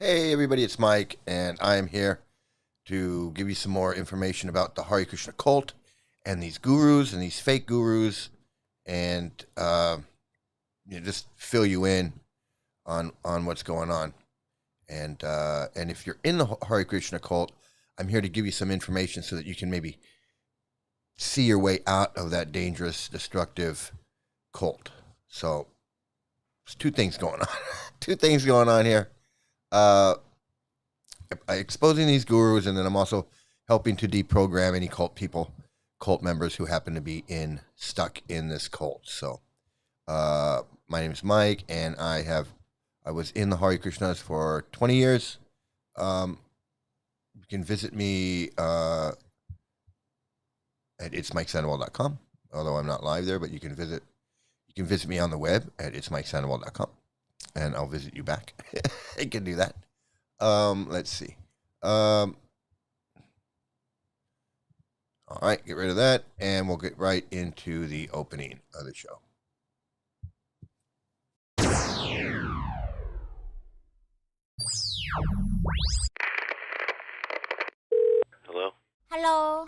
Hey everybody, it's Mike, and I am here to give you some more information about the Hare Krishna Cult and these gurus and these fake gurus, and just fill you in on what's going on. And if you're in the Hare Krishna Cult, I'm here to give you some information so that you can maybe see your way out of that dangerous, destructive cult. So there's two things going on. Two things going on here. Exposing these gurus, and then I'm also helping to deprogram any cult members who happen to be stuck in this cult. So, my name is Mike, and I was in the Hare Krishnas for 20 years. You can visit me at itsmikesandoval.com, although I'm not live there, but you can visit me on the web at itsmikesandoval.com, and I'll visit you back. I can do that. Let's see. All right, get rid of that, and we'll get right into the opening of the show. Hello? Hello.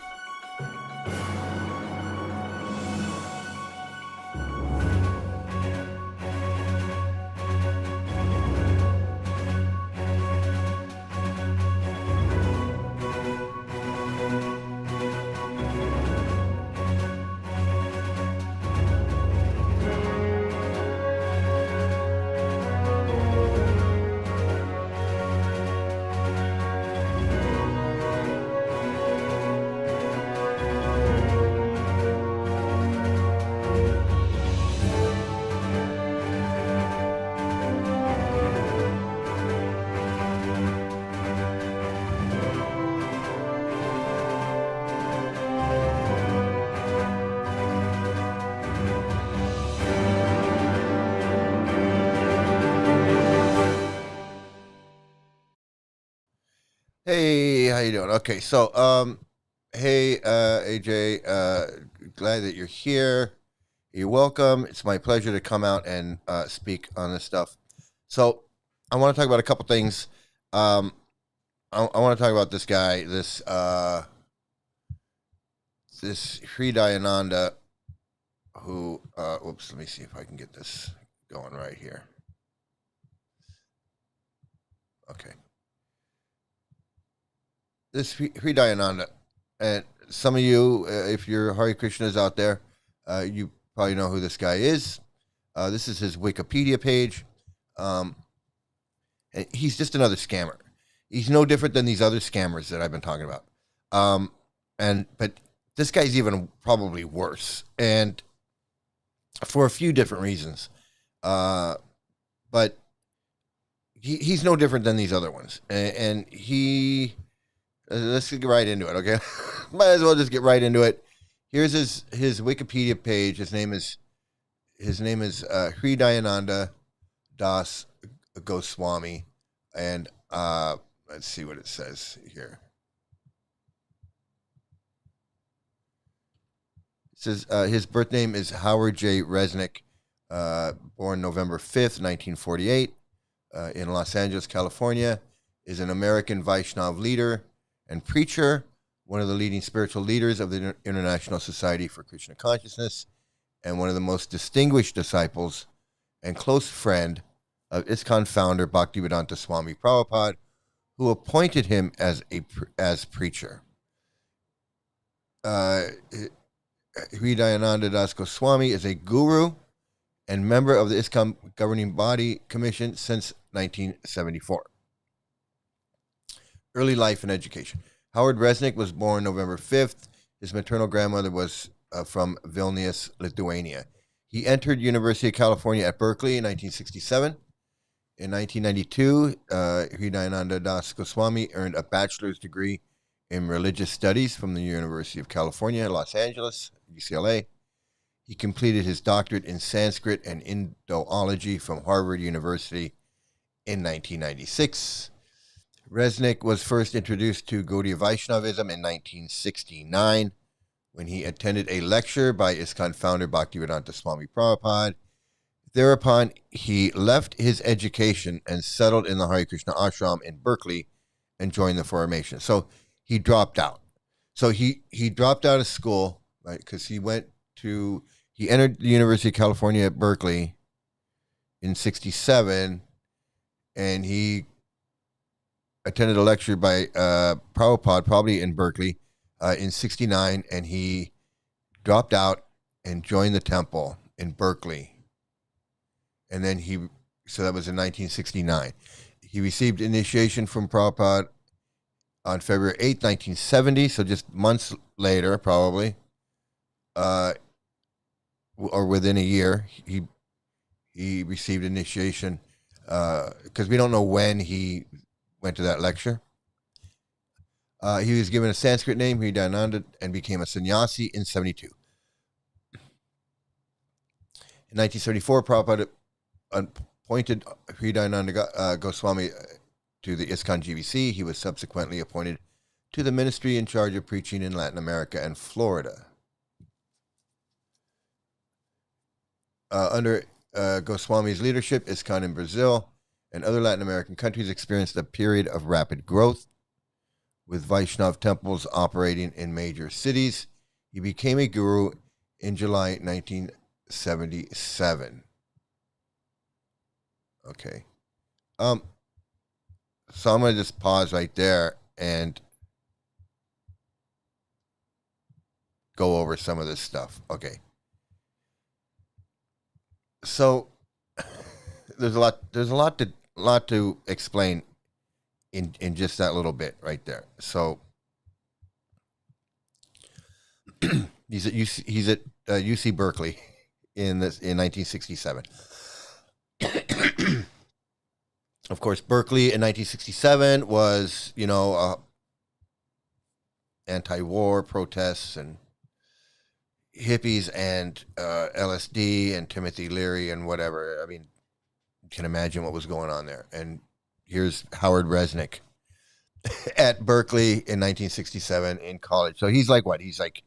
Hey, how you doing? Okay, so hey, AJ, glad that you're here. You're welcome. It's my pleasure to come out and speak on this stuff. So I want to talk about a couple things. I want to talk about this guy, this Sri Dayananda, who whoops, let me see if I can get this going right here. Okay. This Sri Dayananda, and some of you, if you're Hare Krishnas out there, you probably know who this guy is. This is his Wikipedia page. And he's just another scammer. He's no different than these other scammers that I've been talking about. But this guy's even probably worse, and for a few different reasons. But he's no different than these other ones, and he. Let's get right into it, okay? Might as well just get right into it. Here's his Wikipedia page. His name is Sri Dayananda Das Goswami, and let's see what it says here. It says his birth name is Howard J. Resnick, born November 5th, 1948, in Los Angeles, California, is an American Vaishnav leader and preacher, one of the leading spiritual leaders of the International Society for Krishna Consciousness, and one of the most distinguished disciples and close friend of ISKCON founder Bhaktivedanta Swami Prabhupada, who appointed him as preacher. Sri Dayananda Das Goswami is a guru and member of the ISKCON governing body commission since 1974. Early life and education. Howard Resnick was born November 5th. His maternal grandmother was from Vilnius, Lithuania. He entered University of California at Berkeley in 1967. In 1992, Sri Dayananda Das Goswami earned a bachelor's degree in religious studies from the University of California, Los Angeles, UCLA. He completed his doctorate in Sanskrit and Indology from Harvard University in 1996. Resnick was first introduced to Gaudiya Vaishnavism in 1969 when he attended a lecture by ISKCON founder Bhaktivedanta Swami Prabhupada. Thereupon, he left his education and settled in the Hare Krishna ashram in Berkeley and joined the formation. So he dropped out. So he dropped out of school, right? Because he entered the University of California at Berkeley in 1967, and he attended a lecture by Prabhupada, probably in Berkeley, in 1969, and he dropped out and joined the temple in Berkeley. And then so that was in 1969. He received initiation from Prabhupada on February 8th, 1970, so just months later, probably, or within a year, he received initiation, because we don't know when he went to that lecture. He was given a Sanskrit name, Hridayananda, and became a sannyasi in 1972. In 1974, Prabhupada appointed Hridayananda Goswami to the ISKCON GBC. He was subsequently appointed to the ministry in charge of preaching in Latin America and Florida. Under Goswami's leadership, ISKCON in Brazil and other Latin American countries experienced a period of rapid growth, with Vaishnav temples operating in major cities. He became a guru in July 1977. Okay. So I'm going to just pause right there and go over some of this stuff. Okay. So there's a lot to explain in just that little bit right there. So he's at UC Berkeley in 1967. Of course, Berkeley in 1967 was, anti-war protests and hippies and LSD and Timothy Leary and whatever. I mean, you can imagine what was going on there. And here's Howard Resnick at Berkeley in 1967 in college. So he's like what? He's like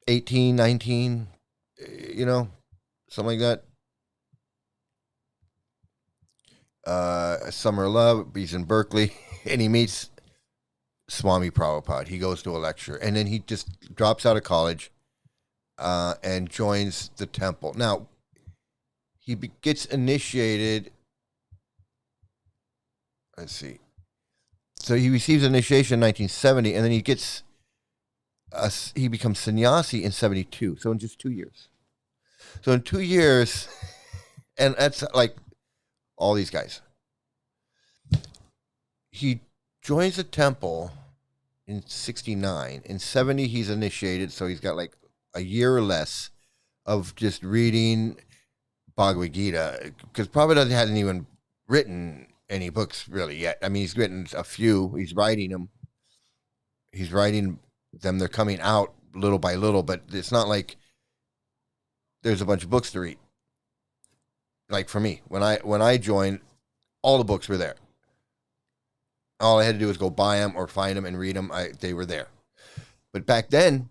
18, 19, something like that. Summer of Love, he's in Berkeley, and he meets Swami Prabhupada. He goes to a lecture, and then he just drops out of college and joins the temple. Now, he gets initiated. Let's see. So he receives initiation in 1970, and then he becomes sannyasi in 1972. So in just 2 years. So in 2 years, and that's like all these guys. He joins the temple in 1969. In 1970, he's initiated, so he's got like a year or less of just reading Bhagavad Gita, because Prabhupada hasn't even written any books really yet. I mean, he's written a few. He's writing them. They're coming out little by little, but it's not like there's a bunch of books to read. Like for me, when I joined, all the books were there. All I had to do was go buy them or find them and read them. They were there. But back then,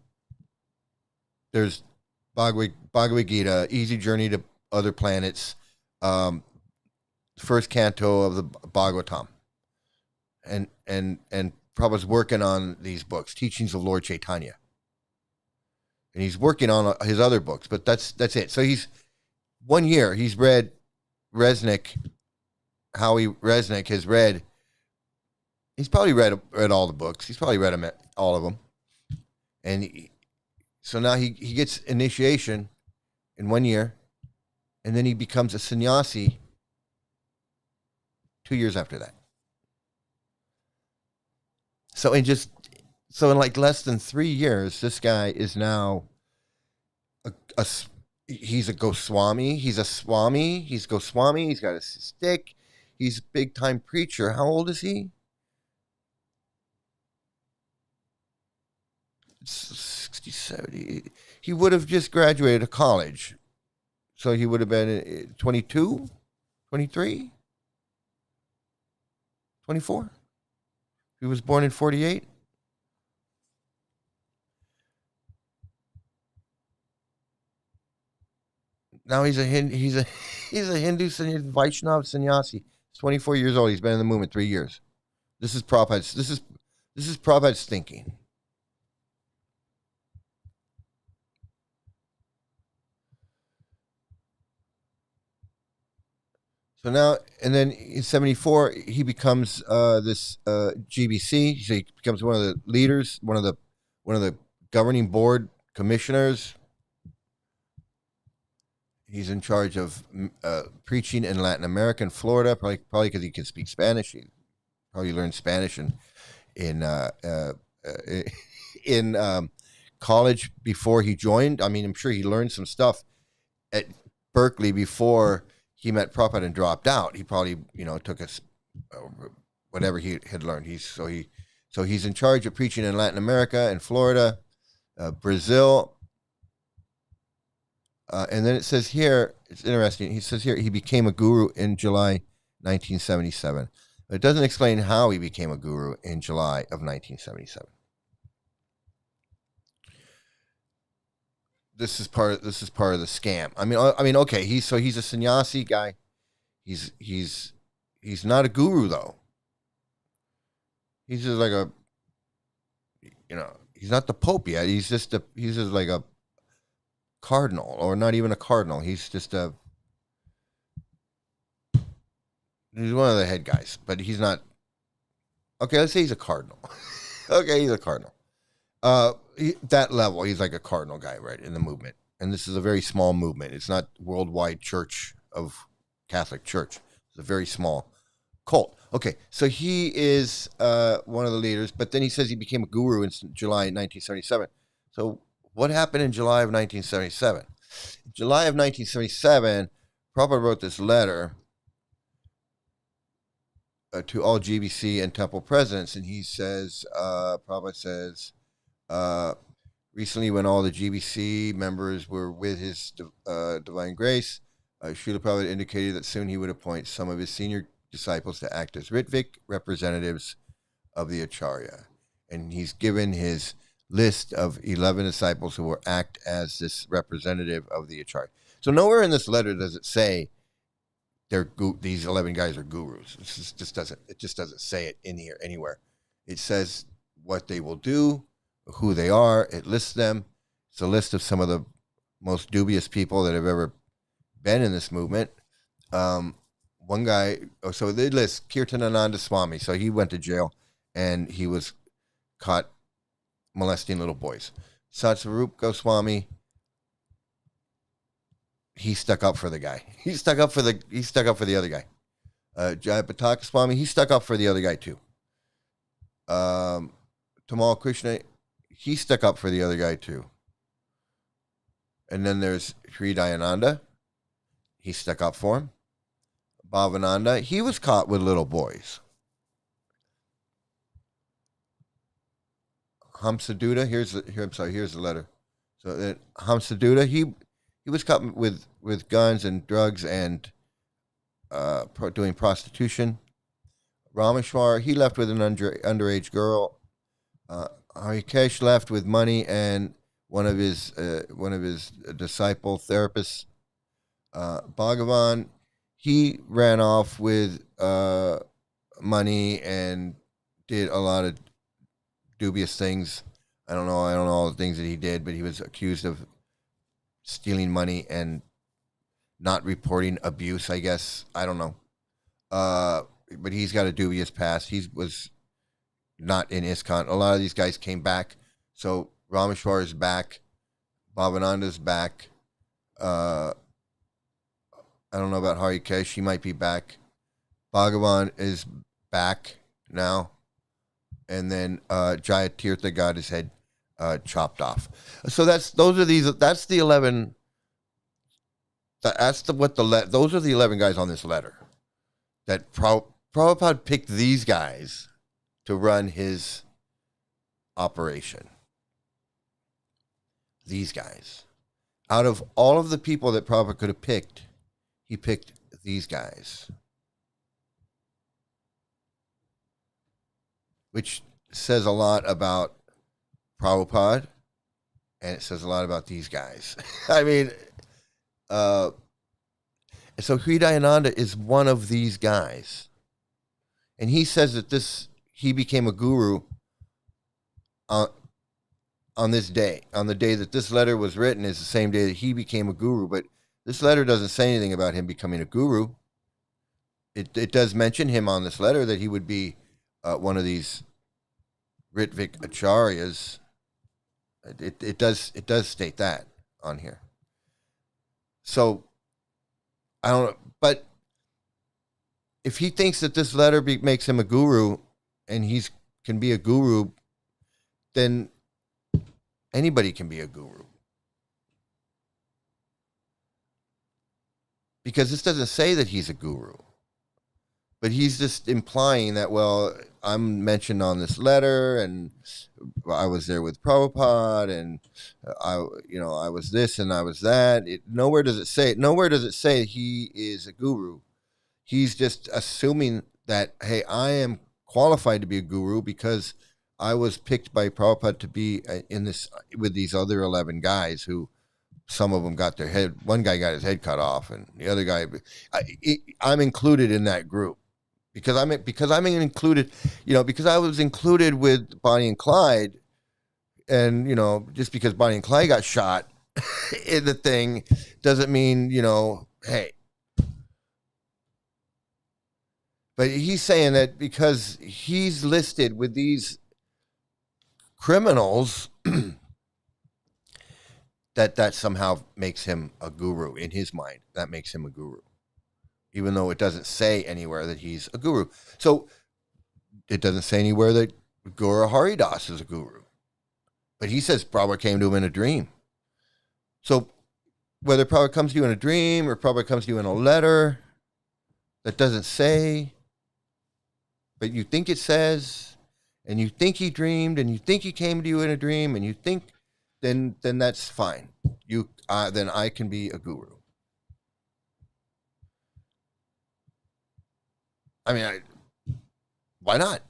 there's Bhagavad Gita, Easy Journey to Other Planets, first canto of the Bhagavatam, and Prabhupada's working on these books, Teachings of Lord Chaitanya, and he's working on his other books. But that's it. So he's 1 year. He's read Resnick. Howie Resnick has read. He's probably read all the books. He's probably read them, all of them, and so now he gets initiation in 1 year, and then he becomes a sannyasi 2 years after that. So in like less than 3 years, this guy is now he's a Goswami. He's a Swami. He's Goswami. He's got a stick. He's a big time preacher. How old is he? 60, 70. He would have just graduated college. So he would have been 22, 23, 24. He was born in 48. Now he's a he's a Hindu Vaishnav sannyasi. He's 24 years old. He's been in the movement 3 years. This is Prabhupada's. This is Prabhupada's thinking. So now, and then in '74, he becomes this GBC. So he becomes one of the leaders, one of the governing board commissioners. He's in charge of preaching in Latin America and Florida, probably because he can speak Spanish. He probably learned Spanish in college before he joined. I mean, I'm sure he learned some stuff at Berkeley before he met Prabhupada and dropped out. He probably, took whatever he had learned. So he's in charge of preaching in Latin America and Florida, Brazil. And then it says here, it's interesting. He says here he became a guru in July 1977. But it doesn't explain how he became a guru in July of 1977. This is part of the scam. I mean, okay. He's a sannyasi guy. He's not a guru though. He's just like a, he's not the Pope yet. He's just like a cardinal, or not even a cardinal. He's just he's one of the head guys, but he's not. Okay, let's say he's a cardinal. Okay, he's a cardinal. That level, he's like a cardinal guy, right, in the movement. And this is a very small movement. It's not worldwide church of Catholic Church. It's a very small cult. Okay, so he is one of the leaders, but then he says he became a guru in July 1977. So what happened in July of 1977? In July of 1977, Prabhupada wrote this letter to all GBC and temple presidents, and he says, Prabhupada says, recently when all the GBC members were with his divine grace, Srila Prabhupada indicated that soon he would appoint some of his senior disciples to act as Ritvik representatives of the Acharya. And he's given his list of 11 disciples who will act as this representative of the Acharya. So nowhere in this letter does it say these 11 guys are gurus. It just doesn't say it in here anywhere. It says what they will do, who they are. It lists them. It's a list of some of the most dubious people that have ever been in this movement. One guy, so they list Kirtanananda Swami. So he went to jail and he was caught molesting little boys. Satsarup Goswami, he stuck up for the guy. He stuck up for the other guy. Jayapataka Swami, he stuck up for the other guy too. Tamal Krishna, he stuck up for the other guy too. And then there's Sri Dayananda. He stuck up for him. Bhavananda, he was caught with little boys. Hamsaduta, here's the letter. So that Hamsaduta, he was caught with guns and drugs and doing prostitution. Rameshwar, he left with an underage girl. Harikesh left with money and one of his disciple therapists. Bhagavan, he ran off with money and did a lot of dubious things. I don't know all the things that he did, but he was accused of stealing money and not reporting abuse, I guess. I don't know. But he's got a dubious past. He was not in ISKCON. A lot of these guys came back. So Rameshwar is back. Bhavananda's back. I don't know about Harikesh. He might be back. Bhagavan is back now. And then Jayatirtha got his head chopped off. So that's the 11. Those are the 11 guys on this letter. That Prabhupada picked these guys to run his operation. These guys. Out of all of the people that Prabhupada could have picked, he picked these guys. Which says a lot about Prabhupada, and it says a lot about these guys. I mean, Uh, so Hridayananda is one of these guys, and he says that he became a guru on this day, on the day that this letter was written, is the same day that he became a guru. But this letter doesn't say anything about him becoming a guru. It does mention him on this letter that he would be one of these Ritvik Acharyas. It does state that on here. So I don't know, but if he thinks that this letter makes him a guru, and he's can be a guru, then anybody can be a guru. Because this doesn't say that he's a guru. But he's just implying that, well, I'm mentioned on this letter, and I was there with Prabhupada, and I was this and I was that. Nowhere does it say he is a guru. He's just assuming that, hey, I am qualified to be a guru because I was picked by Prabhupada to be in this with these other 11 guys who, some of them got their head. One guy got his head cut off, and the other guy, I'm included in that group. Because I'm included, because I was included with Bonnie and Clyde, and just because Bonnie and Clyde got shot in the thing doesn't mean hey. But he's saying that because he's listed with these criminals, that somehow makes him a guru in his mind. That makes him a guru. Even though it doesn't say anywhere that he's a guru. So it doesn't say anywhere that Guru Haridas is a guru. But he says Prabhupada came to him in a dream. So whether Prabhupada comes to you in a dream or Prabhupada comes to you in a letter that doesn't say, but you think it says, and you think he dreamed, and you think he came to you in a dream, and you think, then that's fine. Then I can be a guru. I mean, why not?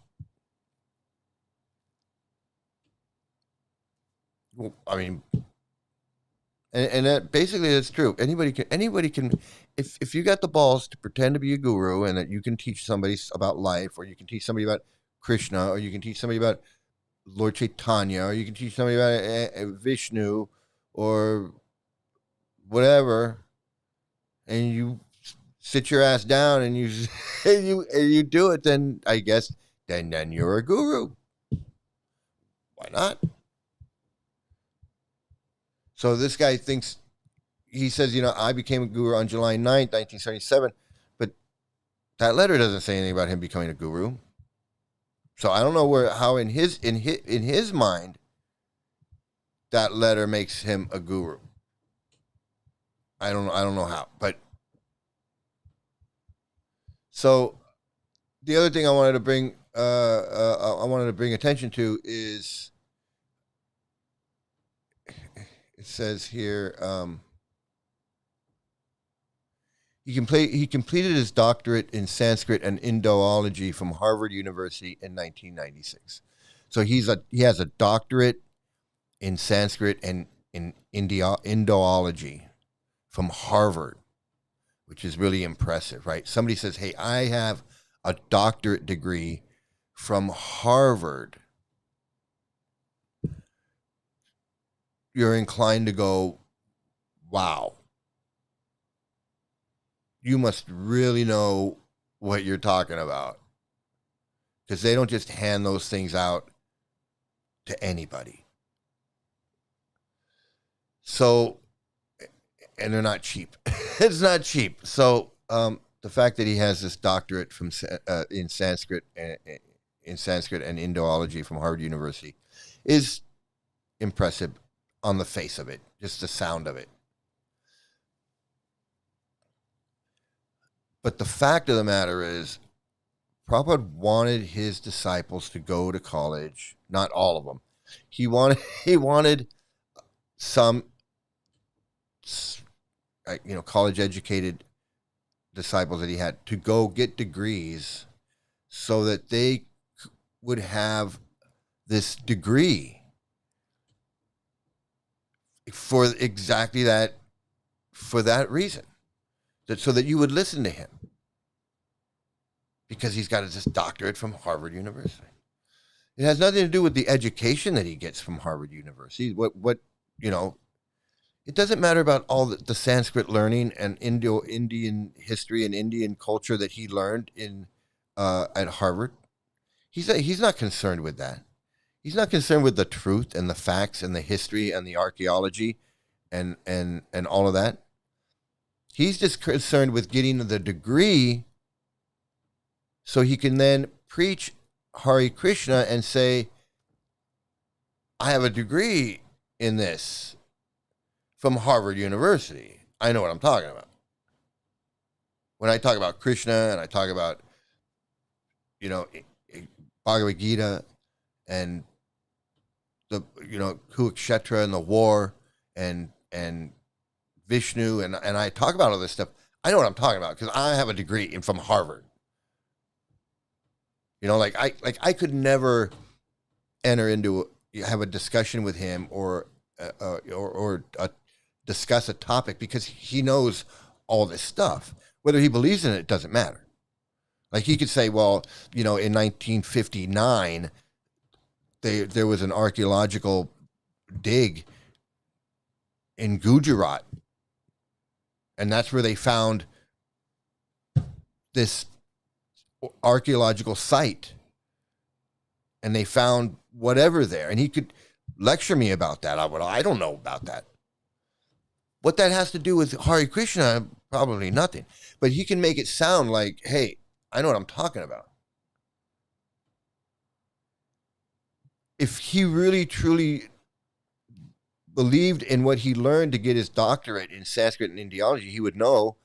Well, I mean, and that basically that's true. Anybody can, if you got the balls to pretend to be a guru and that you can teach somebody about life, or you can teach somebody about Krishna, or you can teach somebody about Lord Chaitanya, or you can teach somebody about Vishnu, or whatever, and you sit your ass down and you you do it, then I guess then you're a guru. Why not? So this guy thinks, he says, I became a guru on July 9th, 1977, but that letter doesn't say anything about him becoming a guru. So I don't know how in his mind that letter makes him a guru. I don't know how, but so the other thing I wanted to bring attention to is, it says here, he completed his doctorate in Sanskrit and Indology from Harvard University in 1996. So he has a doctorate in Sanskrit and in Indology from Harvard, which is really impressive, right? Somebody says, hey, I have a doctorate degree from Harvard. You're inclined to go, wow. You must really know what you're talking about. Because they don't just hand those things out to anybody. So, and they're not cheap. It's not cheap. So, the fact that he has this doctorate from in Sanskrit and Indology from Harvard University is impressive on the face of it, just the sound of it. But the fact of the matter is, Prabhupada wanted his disciples to go to college. Not all of them. He wanted some, college educated disciples that he had to go get degrees so that they would have this degree for exactly that for that reason, so that you would listen to him, because he's got this doctorate from Harvard University. It has nothing to do with the education that he gets from Harvard University. It doesn't matter about all the Sanskrit learning and Indian history and Indian culture that he learned at Harvard. He's not concerned with that. He's not concerned with the truth and the facts and the history and the archaeology and all of that. He's just concerned with getting the degree so he can then preach Hare Krishna and say, I have a degree in this from Harvard University. I know what I'm talking about. When I talk about Krishna and I talk about, Bhagavad Gita and the, Kurukshetra and the war and Vishnu and I talk about all this stuff, I know what I'm talking about because I have a degree from Harvard. I could never have a discussion with him or discuss a topic because he knows all this stuff. Whether he believes in it doesn't matter. Like he could say, well, in 1959, there was an archaeological dig in Gujarat, and that's where they found this archaeological site, and they found whatever there, and he could lecture me about that. I don't know about that. What that has to do with Hare Krishna, probably nothing. But he can make it sound like, hey, I know what I'm talking about. If he really, truly believed in what he learned to get his doctorate in Sanskrit and Indiology, he would know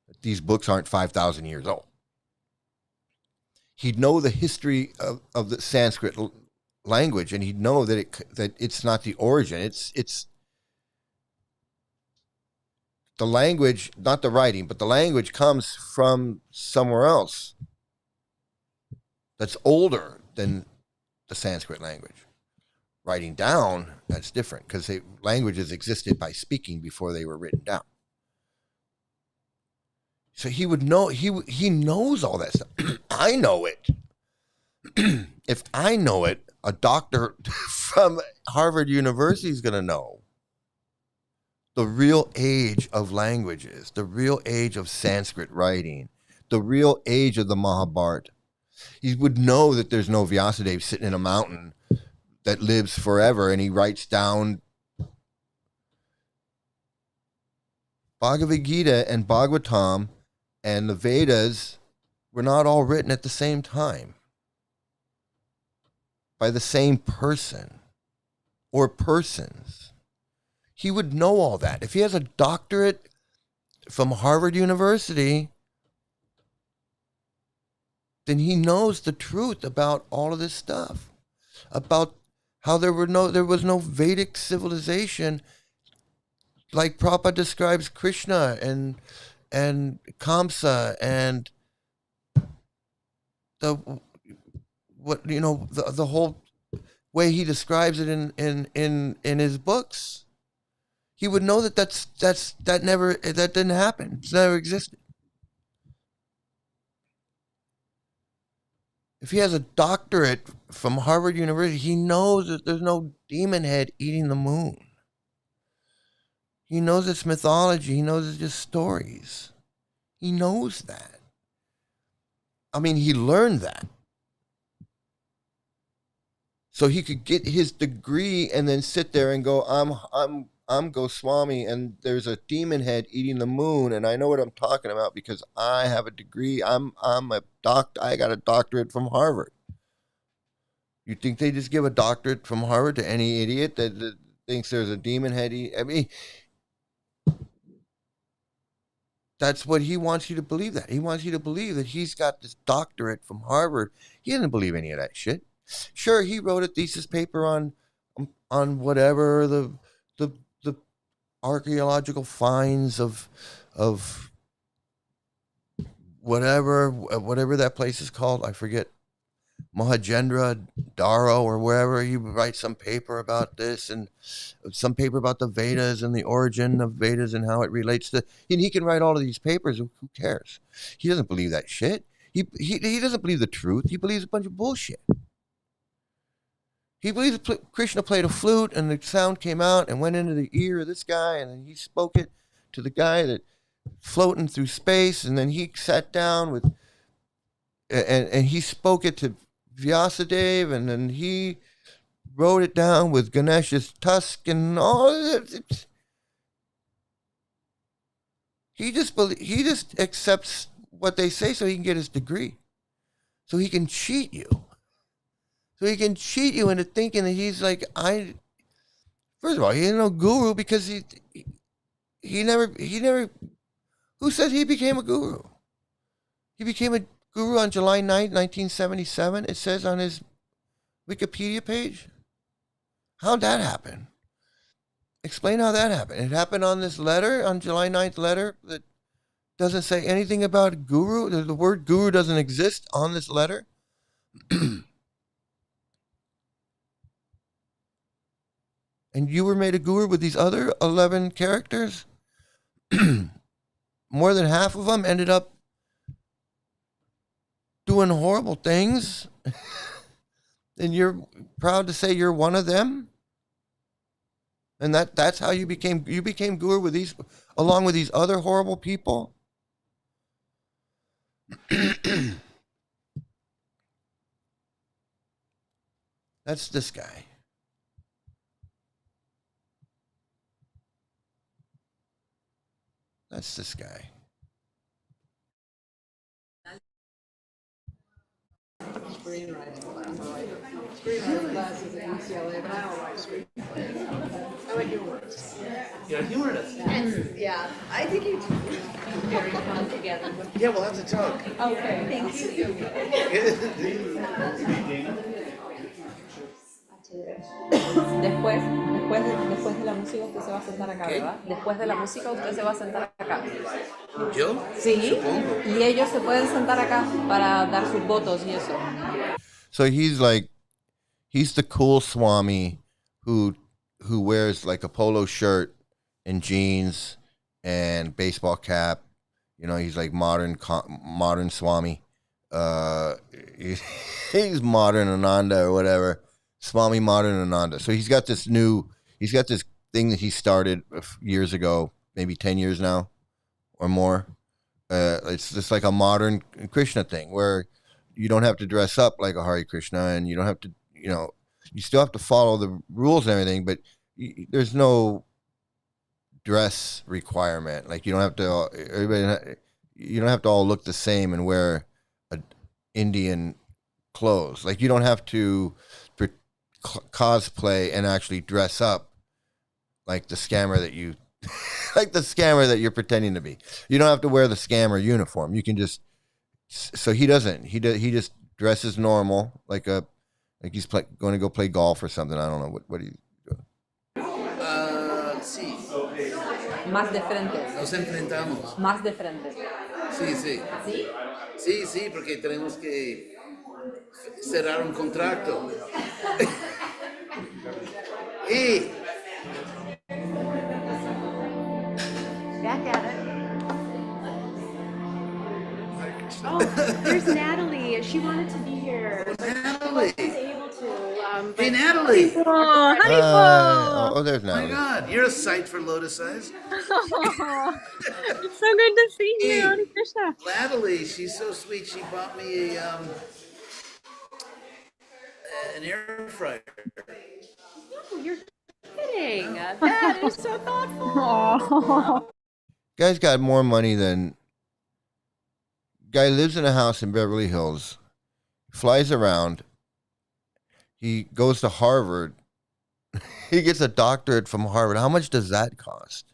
that these books aren't 5,000 years old. He'd know the history of the Sanskrit language, and he'd know that it's not the origin. It's the language, not the writing, but the language comes from somewhere else that's older than the Sanskrit language. Writing down, that's different, because languages existed by speaking before they were written down. So he would know, he knows all that stuff. I know it. If I know it, a doctor from Harvard University is going to know the real age of languages, the real age of Sanskrit writing, the real age of the Mahabharata. He would know that there's no Vyasadeva sitting in a mountain that lives forever, and he writes down Bhagavad Gita and Bhagavatam and the Vedas were not all written at the same time by the same person or persons. He would know all that. If he has a doctorate from Harvard University, then he knows the truth about all of this stuff, about how there was no Vedic civilization like Prabhupada describes Krishna and Kamsa and the whole way he describes it in his books. He would know that that didn't happen. It's never existed. If he has a doctorate from Harvard University, he knows that there's no demon head eating the moon. He knows it's mythology. He knows it's just stories. He knows that. I mean, he learned that. So he could get his degree and then sit there and go, I'm Goswami, and there's a demon head eating the moon, and I know what I'm talking about because I have a degree. I got a doctorate from Harvard. You think they just give a doctorate from Harvard to any idiot that thinks there's a demon head? I mean, that's what he wants you to believe. That he wants you to believe that he's got this doctorate from Harvard. He doesn't believe any of that shit. Sure, he wrote a thesis paper on whatever the archaeological finds of whatever that place is called. I forget Mahajendra Daro or wherever, he writes some paper about this and some paper about the Vedas and the origin of Vedas and how it relates to. And he can write all of these papers. Who cares? He doesn't believe that shit. He doesn't believe the truth. He believes a bunch of bullshit. He believes Krishna played a flute and the sound came out and went into the ear of this guy, and then he spoke it to the guy that floating through space, and then he sat down with and he spoke it to Vyasadeva, and then he wrote it down with Ganesh's tusk and all of it. He just accepts what they say so he can get his degree, so he can cheat you. So he can cheat you into thinking that he's like, first of all, he ain't no guru because he never, who said he became a guru? He became a guru on July 9th, 1977. It says on his Wikipedia page. How'd that happen? Explain how that happened. It happened on this letter, on July 9th letter that doesn't say anything about guru. The word guru doesn't exist on this letter. And you were made a guru with these other 11 characters? More than half of them ended up doing horrible things. And you're proud to say you're one of them? And that's how you became guru with these, along with these other horrible people? That's this guy. That's this guy. Screenwriting classes at UCLA, but I don't write screenplays. I like humorists. You're a humorist. Yeah, I think you two would be very fun together. Yeah, we'll have to talk. Okay, thank you. Después de la música usted se va a sentar acá, ¿verdad? Después de la música usted se va a sentar acá. ¿Yo? Sí. Supongo. Y ellos se pueden sentar acá para dar sus votos y eso. So he's the cool Swami who wears like a polo shirt and jeans and baseball cap. You know, he's like modern Swami. He's modern Ananda or whatever. Swami Modern Ananda. So he's got this thing that he started years ago, maybe 10 years now or more. It's just like a modern Krishna thing where you don't have to dress up like a Hare Krishna, and you don't have to, you still have to follow the rules and everything, but there's no dress requirement. Like you don't have to all look the same and wear Indian clothes. Like you don't have to cosplay and actually dress up like the scammer that you're pretending to be. You don't have to wear the scammer uniform. You can just. So he doesn't. He just dresses normal, like he's going to go play golf or something. I don't know what he. Sí. Más de frente. Nos enfrentamos. Más de frente. Sí, sí. ¿Sí? Sí, sí, porque tenemos que cerrar un contrato. Y Back at it. Oh, there's Natalie. She wanted to be here. Natalie. She wasn't able to. Hey, Natalie. Oh, honey. There's Oh my Natalie. God, you're a sight for Lotus Eyes. Oh, it's so good to see you, Hey. Hare Krishna. Natalie, she's so sweet. She bought me an air fryer. Oh, you're kidding. That is so thoughtful. Guy's got more money than. Guy lives in a house in Beverly Hills, flies around. He goes to Harvard. He gets a doctorate from Harvard. How much does that cost?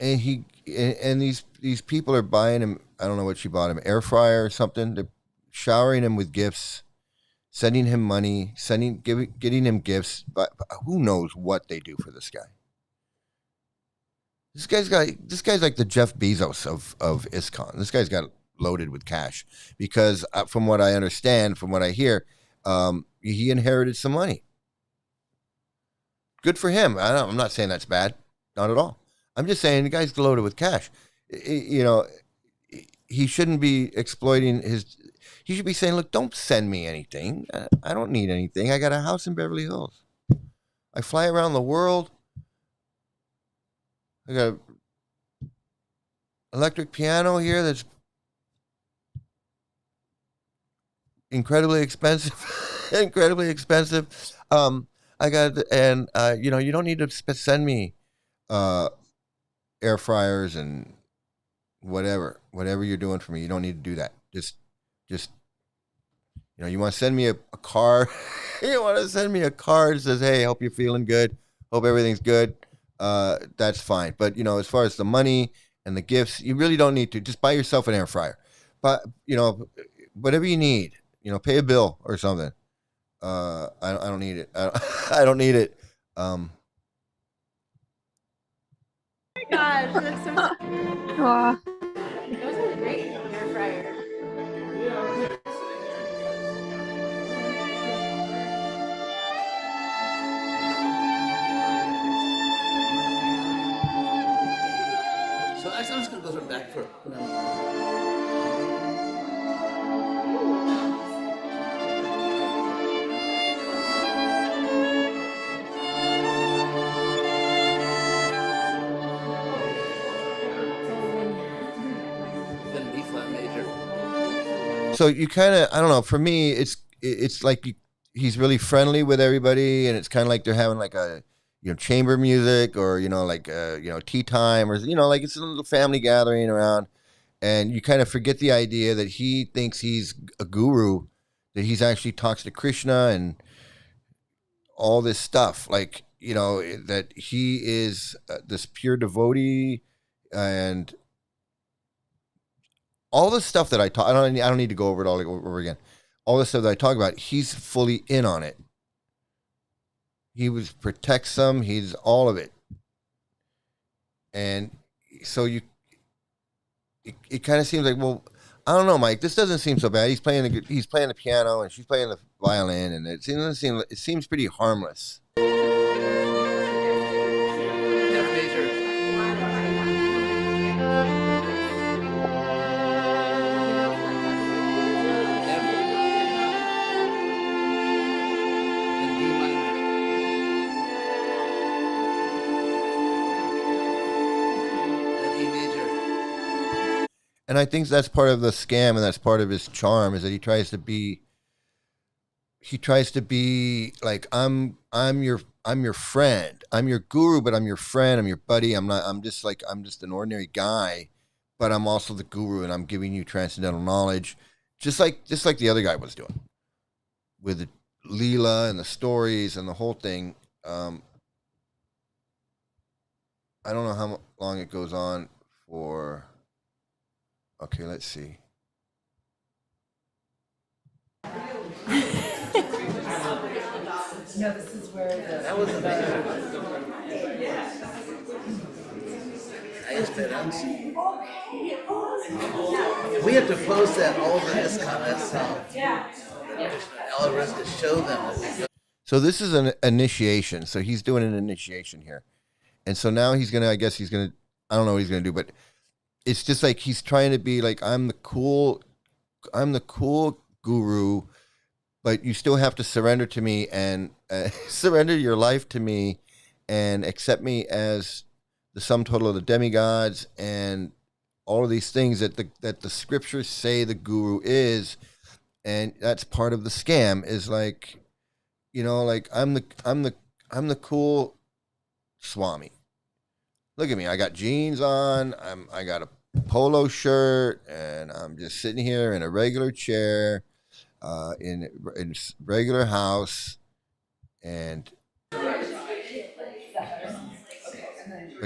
And these people are buying him. I don't know what she bought him, air fryer or something. They're showering him with gifts, sending him money, getting him gifts. But who knows what they do for this guy? This guy's like the Jeff Bezos of ISKCON. This guy's got loaded with cash because from what I understand, from what I hear, he inherited some money. Good for him. I'm not saying that's bad, not at all. I'm just saying the guy's loaded with cash. You know, he shouldn't be exploiting his. He should be saying, "Look, don't send me anything. I don't need anything. I got a house in Beverly Hills. I fly around the world. I got an electric piano here that's incredibly expensive. Incredibly expensive. I got, and you know, you don't need to send me air fryers and whatever you're doing for me. You don't need to do that. Just, you know, you want to send me a card. You want to send me a card that says, "Hey, hope you're feeling good. Hope everything's good." That's fine. But you know, as far as the money and the gifts, you really don't need to. Just buy yourself an air fryer. But you know, whatever you need, you know, pay a bill or something. I don't need it. I don't need it. Gosh, that's so. Wow. Those are great air fryer. So I'm just gonna go back for. Then B flat major. So you kind of, I don't know. For me, it's like he's really friendly with everybody, and it's kind of like they're having like a, you know, chamber music or you know like you know, tea time, or you know, like it's a little family gathering around, and you kind of forget the idea that he thinks he's a guru, that he's actually talks to Krishna and all this stuff, like you know that he is this pure devotee, and all the stuff that I talk. I don't need to go over it all over again. All the stuff that I talk about, he's fully in on it. He protects them. He's all of it, and so it kind of seems like, well, I don't know, Mike. This doesn't seem so bad. He's playing the piano and she's playing the violin, and it seems pretty harmless. F major. And D minor. And E major. And I think that's part of the scam, and that's part of his charm, is that he tries to be like, I'm your friend. I'm your guru, but I'm your friend. I'm your buddy. I'm just an ordinary guy, but I'm also the guru, and I'm giving you transcendental knowledge, just like the other guy was doing with the Leela and the stories and the whole thing. I don't know how long it goes on for. Okay, let's see. No, this is where That was amazing. ISKCON. We have to post that all over ISKCON. That's all the rest to show them. That So this is an initiation. So he's doing an initiation here, and so now he's gonna. I guess he's gonna. I don't know what he's gonna do, but it's just like he's trying to be like, I'm the cool guru, but you still have to surrender to me and surrender your life to me and accept me as the sum total of the demigods and all of these things that the scriptures say the guru is. And that's part of the scam, is like, you know, like I'm the cool Swami. Look at me. I got jeans on. I got a polo shirt, and I'm just sitting here in a regular chair, in regular house, and but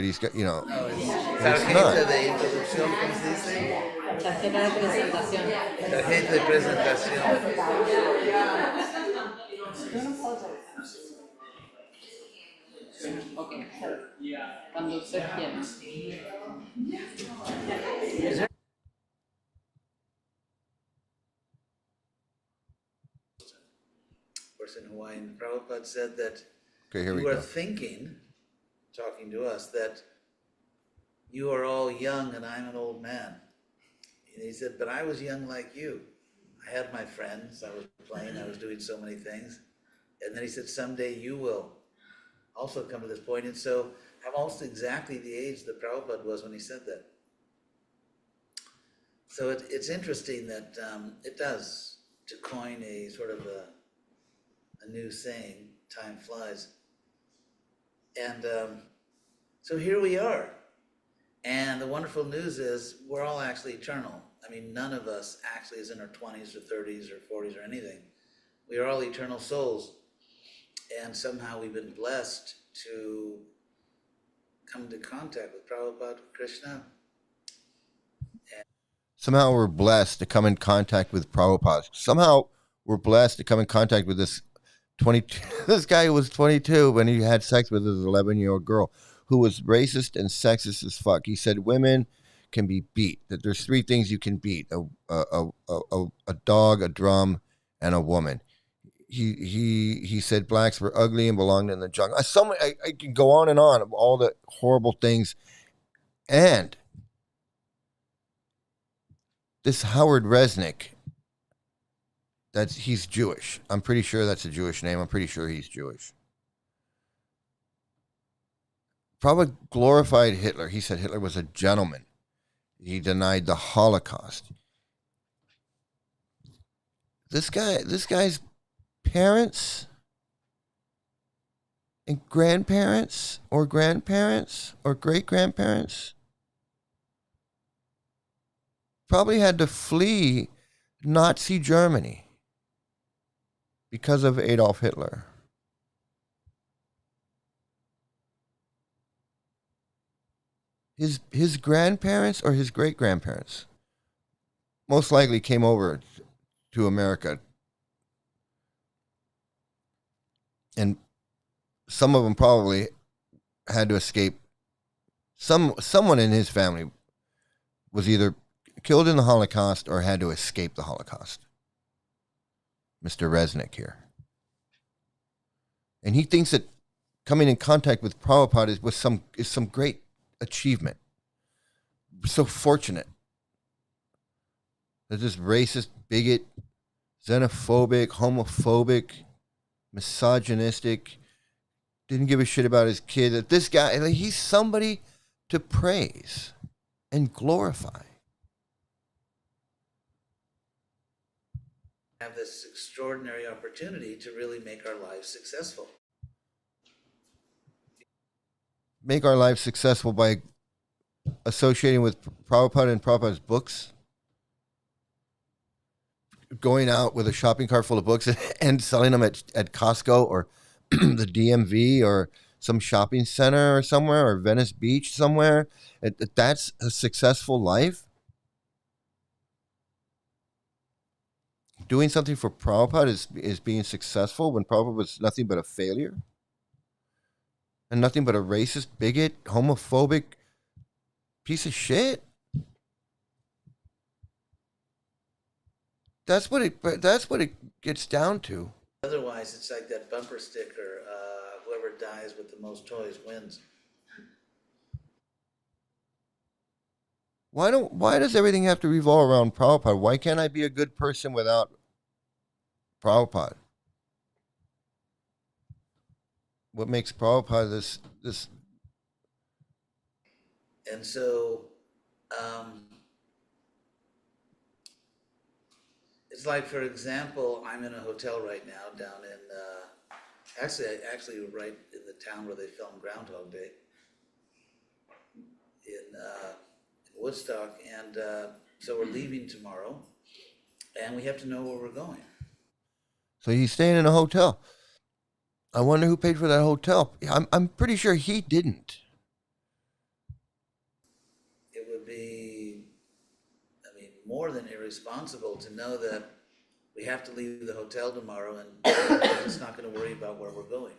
he's got, you know, tarjeta de introducción, ¿cómo se dice? tarjeta de presentación. Tarjeta de presentación. Ok, cuando usted quiera. course, in Hawaiian. Prabhupada said that Okay, here we you are go. thinking, talking to us, that you are all young and I'm an old man. And he said, but I was young like you. I had my friends, I was playing, I was doing so many things. And then he said, someday you will also come to this point. And so I'm almost exactly the age that Prabhupada was when he said that. So it's interesting that it does, to coin a sort of a new saying, time flies. And so here we are. And the wonderful news is we're all actually eternal. I mean, none of us actually is in our 20s or 30s or 40s or anything. We are all eternal souls. And somehow we've been blessed to come into contact with Prabhupada, Krishna. Somehow we're blessed to come in contact with Prabhupada. Somehow we're blessed to come in contact with this 22. This guy who was 22 when he had sex with his 11-year-old girl, who was racist and sexist as fuck. He said women can be beat. That there's three things you can beat: a dog, a drum, and a woman. He said blacks were ugly and belonged in the jungle. I can go on and on of all the horrible things. And this Howard Resnick, he's Jewish. I'm pretty sure that's a Jewish name. I'm pretty sure he's Jewish. Probably glorified Hitler. He said Hitler was a gentleman. He denied the Holocaust. This guy's parents and grandparents or great grandparents probably had to flee Nazi Germany because of Adolf Hitler. His grandparents or his great grandparents most likely came over to America, and some of them probably had to escape. Someone in his family was either killed in the Holocaust or had to escape the Holocaust. Mr. Resnick here. And he thinks that coming in contact with Prabhupada is some great achievement. We're so fortunate that this racist, bigot, xenophobic, homophobic, misogynistic, didn't give a shit about his kid, that this guy, like, he's somebody to praise and glorify. Have this extraordinary opportunity to really make our lives successful. Make our lives successful by associating with Prabhupada and Prabhupada's books, going out with a shopping cart full of books and selling them at Costco or the DMV or some shopping center or somewhere, or Venice Beach somewhere. That's a successful life. Doing something for Prabhupada is being successful when Prabhupada was nothing but a failure and nothing but a racist, bigot, homophobic piece of shit. That's what it gets down to. Otherwise, it's like that bumper sticker, whoever dies with the most toys wins. Why does everything have to revolve around Prabhupada? Why can't I be a good person without Prabhupada? What makes Prabhupada this? And so, it's like, for example, I'm in a hotel right now down in, actually right in the town where they filmed Groundhog Day, in Woodstock, and so we're leaving tomorrow, and we have to know where we're going. So he's staying in a hotel. I wonder who paid for that hotel. I'm pretty sure he didn't. It would be, I mean, more than irresponsible to know that we have to leave the hotel tomorrow and we're just not going to worry about where we're going.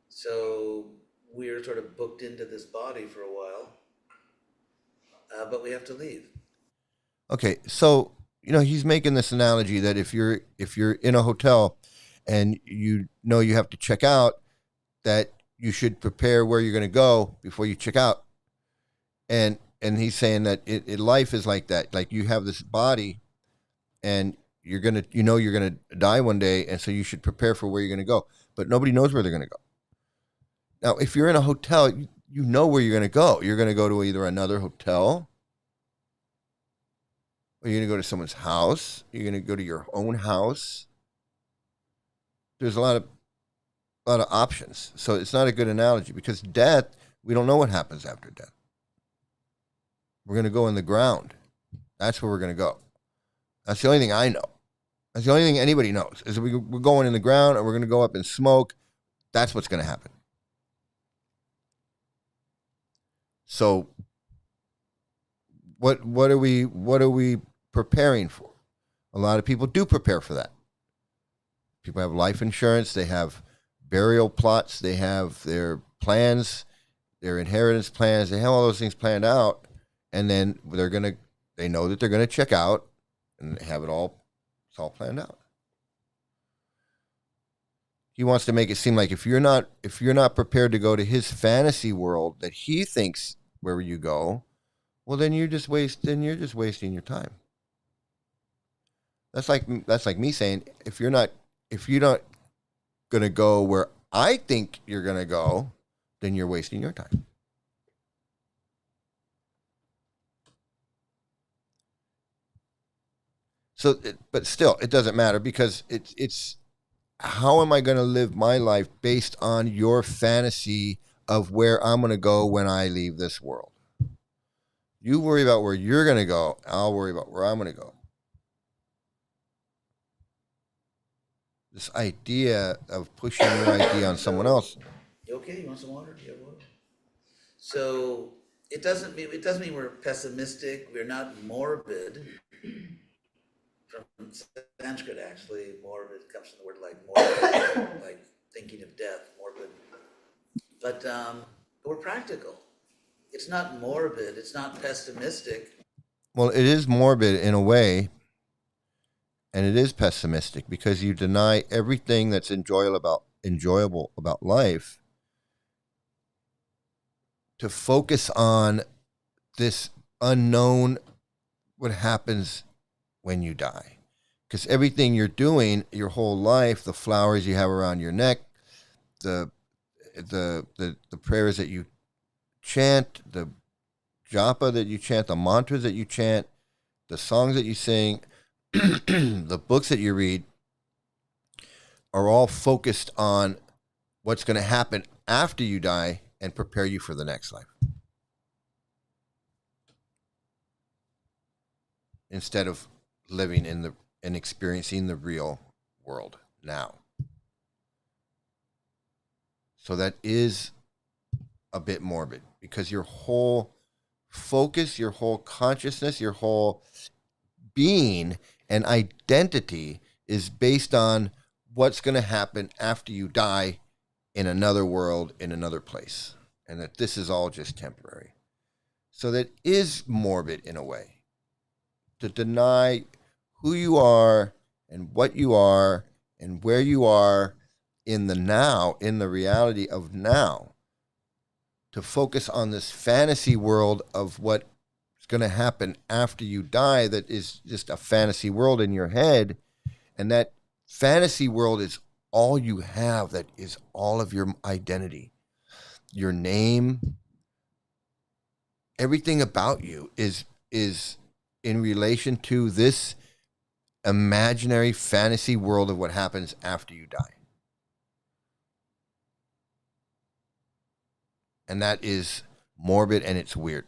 So we're sort of booked into this body for a while, but we have to leave. Okay, so he's making this analogy that if you're in a hotel and you have to check out, that you should prepare where you're going to go before you check out. And he's saying that life is like that. Like, you have this body, and you're gonna die one day, and so you should prepare for where you're gonna go. But nobody knows where they're gonna go. Now, if you're in a hotel, you know where you're gonna go. You're gonna go to either another hotel, or you're gonna go to someone's house. You're gonna go to your own house. There's a lot of options. So it's not a good analogy, because death, we don't know what happens after death. We're gonna go in the ground. That's where we're gonna go. That's the only thing I know. That's the only thing anybody knows, is we're going in the ground, and we're going to go up in smoke. That's what's going to happen. So what are we preparing for? A lot of people do prepare for that. People have life insurance. They have burial plots. They have their plans, their inheritance plans. They have all those things planned out, and then they know that they're going to check out and have it all. It's all planned out. He wants to make it seem like if you're not prepared to go to his fantasy world that he thinks where you go, well, then you're just wasting your time. That's like me saying, if you're not going to go where I think you're going to go, then you're wasting your time. So, but still, it doesn't matter, because it's how am I going to live my life based on your fantasy of where I'm going to go when I leave this world? You worry about where you're going to go. I'll worry about where I'm going to go. This idea of pushing your idea on someone else. You okay? You want some water? Do you have water? So it doesn't mean we're pessimistic. We're not morbid. From Sanskrit, actually, morbid comes from the word like morbid, like thinking of death, morbid. But we're practical. It's not morbid. It's not pessimistic. Well, it is morbid in a way, and it is pessimistic, because you deny everything that's enjoyable about life to focus on this unknown, what happens when you die. Because everything you're doing your whole life, the flowers you have around your neck, the prayers that you chant, the japa that you chant, the mantras that you chant, the songs that you sing, the books that you read, are all focused on what's going to happen after you die and prepare you for the next life, instead of living and experiencing the real world now. So that is a bit morbid, because your whole focus, your whole consciousness, your whole being and identity is based on what's going to happen after you die in another world, in another place, and that this is all just temporary. So that is morbid in a way, to deny who you are and what you are and where you are in the now, in the reality of now, to focus on this fantasy world of what's going to happen after you die, that is just a fantasy world in your head. And that fantasy world is all you have, that is all of your identity. Your name, everything about you is in relation to this imaginary fantasy world of what happens after you die. And that is morbid, and it's weird.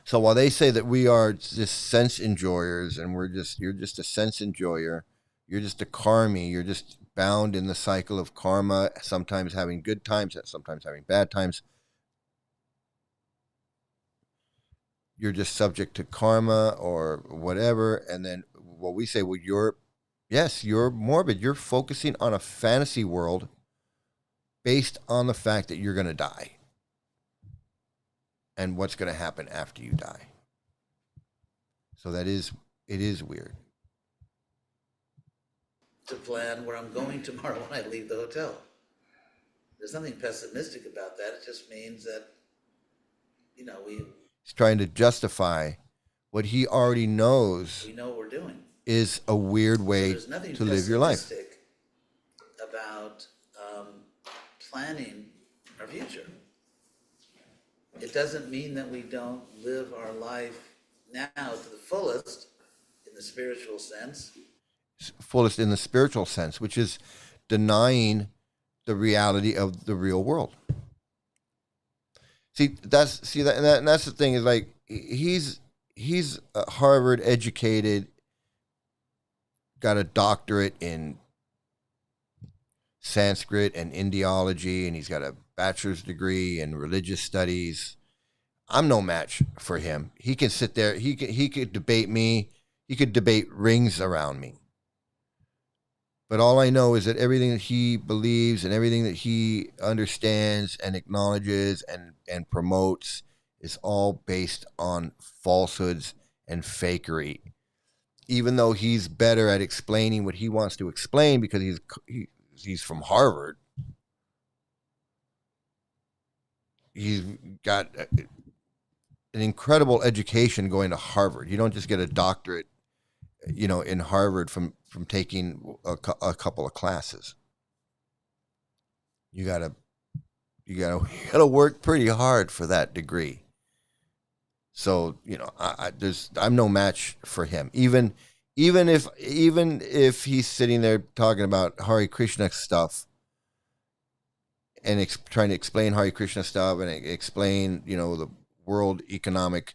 So while they say that we are just sense enjoyers, and you're just a sense enjoyer, you're just a karmi, you're just bound in the cycle of karma, sometimes having good times, sometimes having bad times. You're just subject to karma or whatever. And then what we say, well, you're morbid. You're focusing on a fantasy world based on the fact that you're going to die and what's going to happen after you die. So it is weird. To plan where I'm going tomorrow when I leave the hotel. There's nothing pessimistic about that. It just means that, He's trying to justify what he already knows we know what we're doing. is a weird So way there's nothing to live your life. pessimistic about planning our future. It doesn't mean that we don't live our life now to the fullest in the spiritual sense. Fullest in the spiritual sense, which is denying the reality of the real world. That's the thing is like he's Harvard educated, got a doctorate in Sanskrit and Indiology, and he's got a bachelor's degree in religious studies. I'm no match for him. He can sit there. He could debate me. He could debate rings around me. But all I know is that everything that he believes and everything that he understands and acknowledges and promotes is all based on falsehoods and fakery. Even though he's better at explaining what he wants to explain because he's from Harvard. He's got an incredible education going to Harvard. You don't just get a doctorate, in Harvard from taking a couple of classes. You gotta work pretty hard for that degree. So I'm no match for him. Even if he's sitting there talking about Hare Krishna stuff and trying to explain Hare Krishna stuff and explain the world economic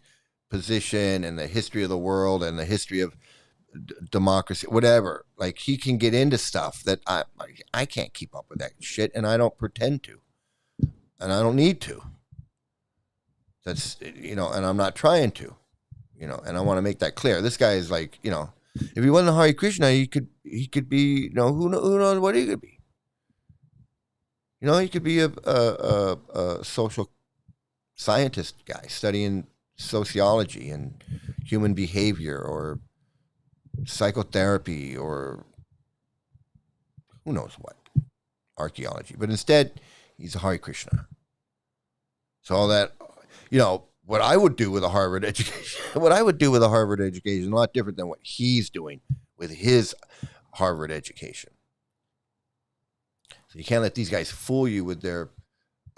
position and the history of the world and the history of democracy, whatever. Like he can get into stuff that I can't keep up with that shit, and I don't pretend to, and I don't need to. That's and I'm not trying to, and I want to make that clear. This guy is like, if he wasn't a Hare Krishna, he could be, who knows what he could be. He could be a social scientist guy studying sociology and human behavior or psychotherapy or who knows what, archaeology. But instead, he's a Hare Krishna. So all that, what I would do with a Harvard education, a lot different than what he's doing with his Harvard education. So you can't let these guys fool you with their,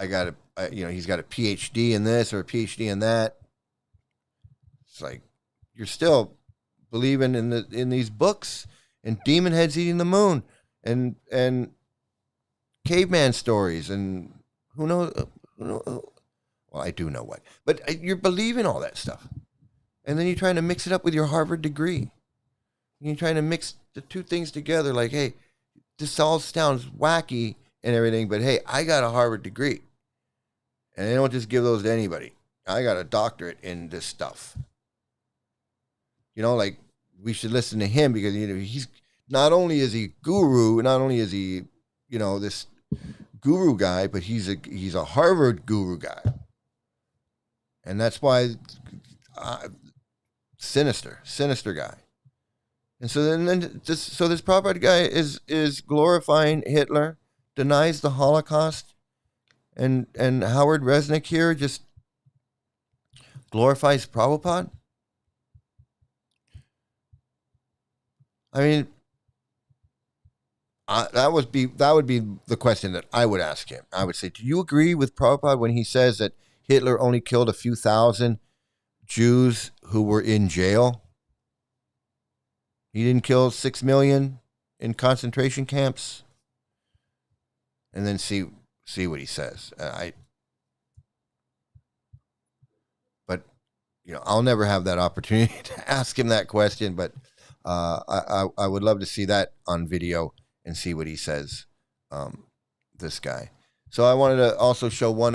he's got a PhD in this or a PhD in that. It's like, you're still believing in these books and demon heads eating the moon and caveman stories and who knows. Well, I do know what, but you're believing all that stuff, and then you're trying to mix it up with your Harvard degree. You're trying to mix the two things together. Like, hey, this all sounds wacky and everything, but hey, I got a Harvard degree, and they don't just give those to anybody. I got a doctorate in this stuff. Like we should listen to him because he's not only is he guru, not only is he this guru guy, but he's a Harvard guru guy. And that's why sinister guy. And so then this Prabhupada guy is glorifying Hitler, denies the Holocaust, and Howard Resnick here just glorifies Prabhupada. I mean, that would be the question that I would ask him. I would say, do you agree with Prabhupada when he says that Hitler only killed a few thousand Jews who were in jail? He didn't kill 6 million in concentration camps. And then see what he says. But I'll never have that opportunity to ask him that question. But I would love to see that on video and see what he says. This guy. So I wanted to also show one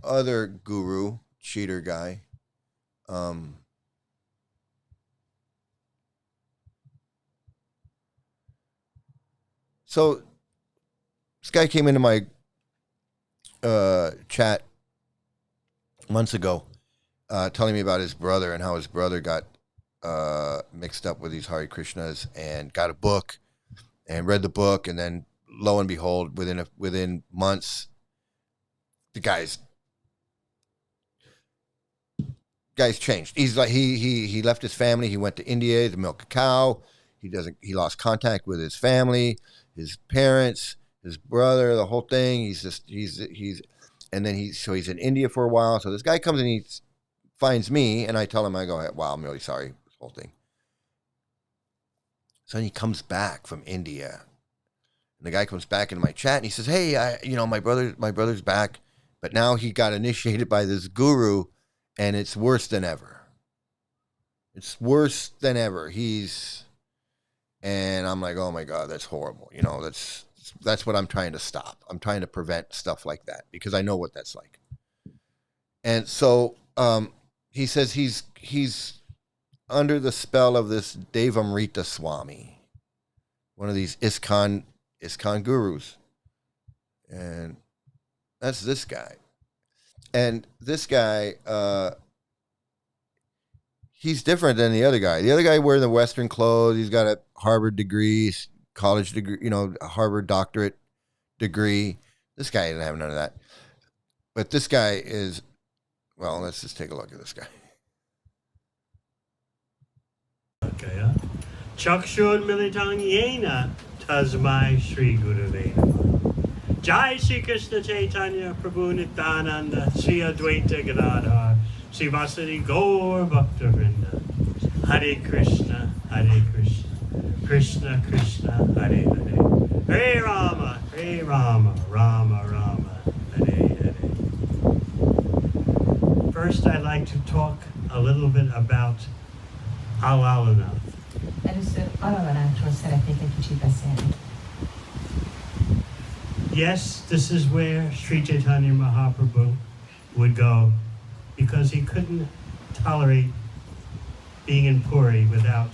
other guru cheater guy. So this guy came into my chat months ago, telling me about his brother and how his brother got mixed up with these Hare Krishnas and got a book and read the book, and then lo and behold, within months, the guy's changed. He's like he left his family. He went to India to milk a cow. He lost contact with his family, his parents, his brother, the whole thing. And then he's in India for a while. So this guy comes and he finds me, and I tell him, I go, wow, I'm really sorry, this whole thing. So then he comes back from India, and the guy comes back into my chat, and he says, hey, my brother's back, but now he got initiated by this guru, and it's worse than ever. It's worse than ever. And I'm like, oh my God, that's horrible. That's what I'm trying to stop. I'm trying to prevent stuff like that because I know what that's like. And so he says he's under the spell of this Devamrita Swami, one of these ISKCON gurus. And that's this guy. And this guy, he's different than the other guy. The other guy wearing the Western clothes. He's got a Harvard degree, college degree, a Harvard doctorate degree. This guy didn't have none of that. But this guy is, well, let's just take a look at this guy. Okay. Chakshur militang yena tasmai Shri Gurave Namah. Jai Shri Krishna Chaitanya Prabhu Nityananda Sri Advaita Gadadhar Sri Vasari Gaur Bhakta Vrinda. Hare Krishna, Hare Krishna, Krishna Krishna, Hare Hare. Hare Rama, Rama Rama, Hare Hare. First, I'd like to talk a little bit about Alalanath. Először Alalanathról szeretnék egy kicsit beszélni. Yes, this is where Sri Chaitanya Mahaprabhu would go because he couldn't tolerate being in Puri without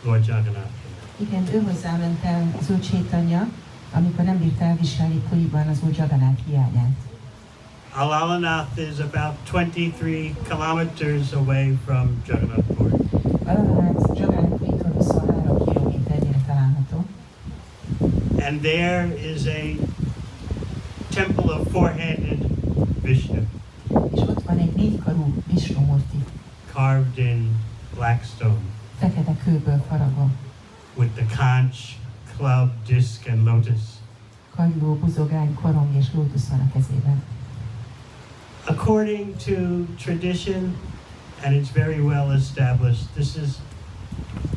Lord Jagannath. Igen, ő hozzáment el az Úr Chaitanya, amikor nem bírta elviselni Puriban az Úr Jagannath hiányát. Alalanath is about 23 kilometers away from Jagannath Puri. Alalanath Jagannath Puritól 23 kilométernyire található. And there is a temple of four-handed Vishnu. És ott van egy négykarú Vishnumurti, carved in black stone fekete kőből faragva, with the conch, club, disc, and lotus. kagyló, buzogány, korong és lótusz van a kezében. According to tradition, and it's very well established, this is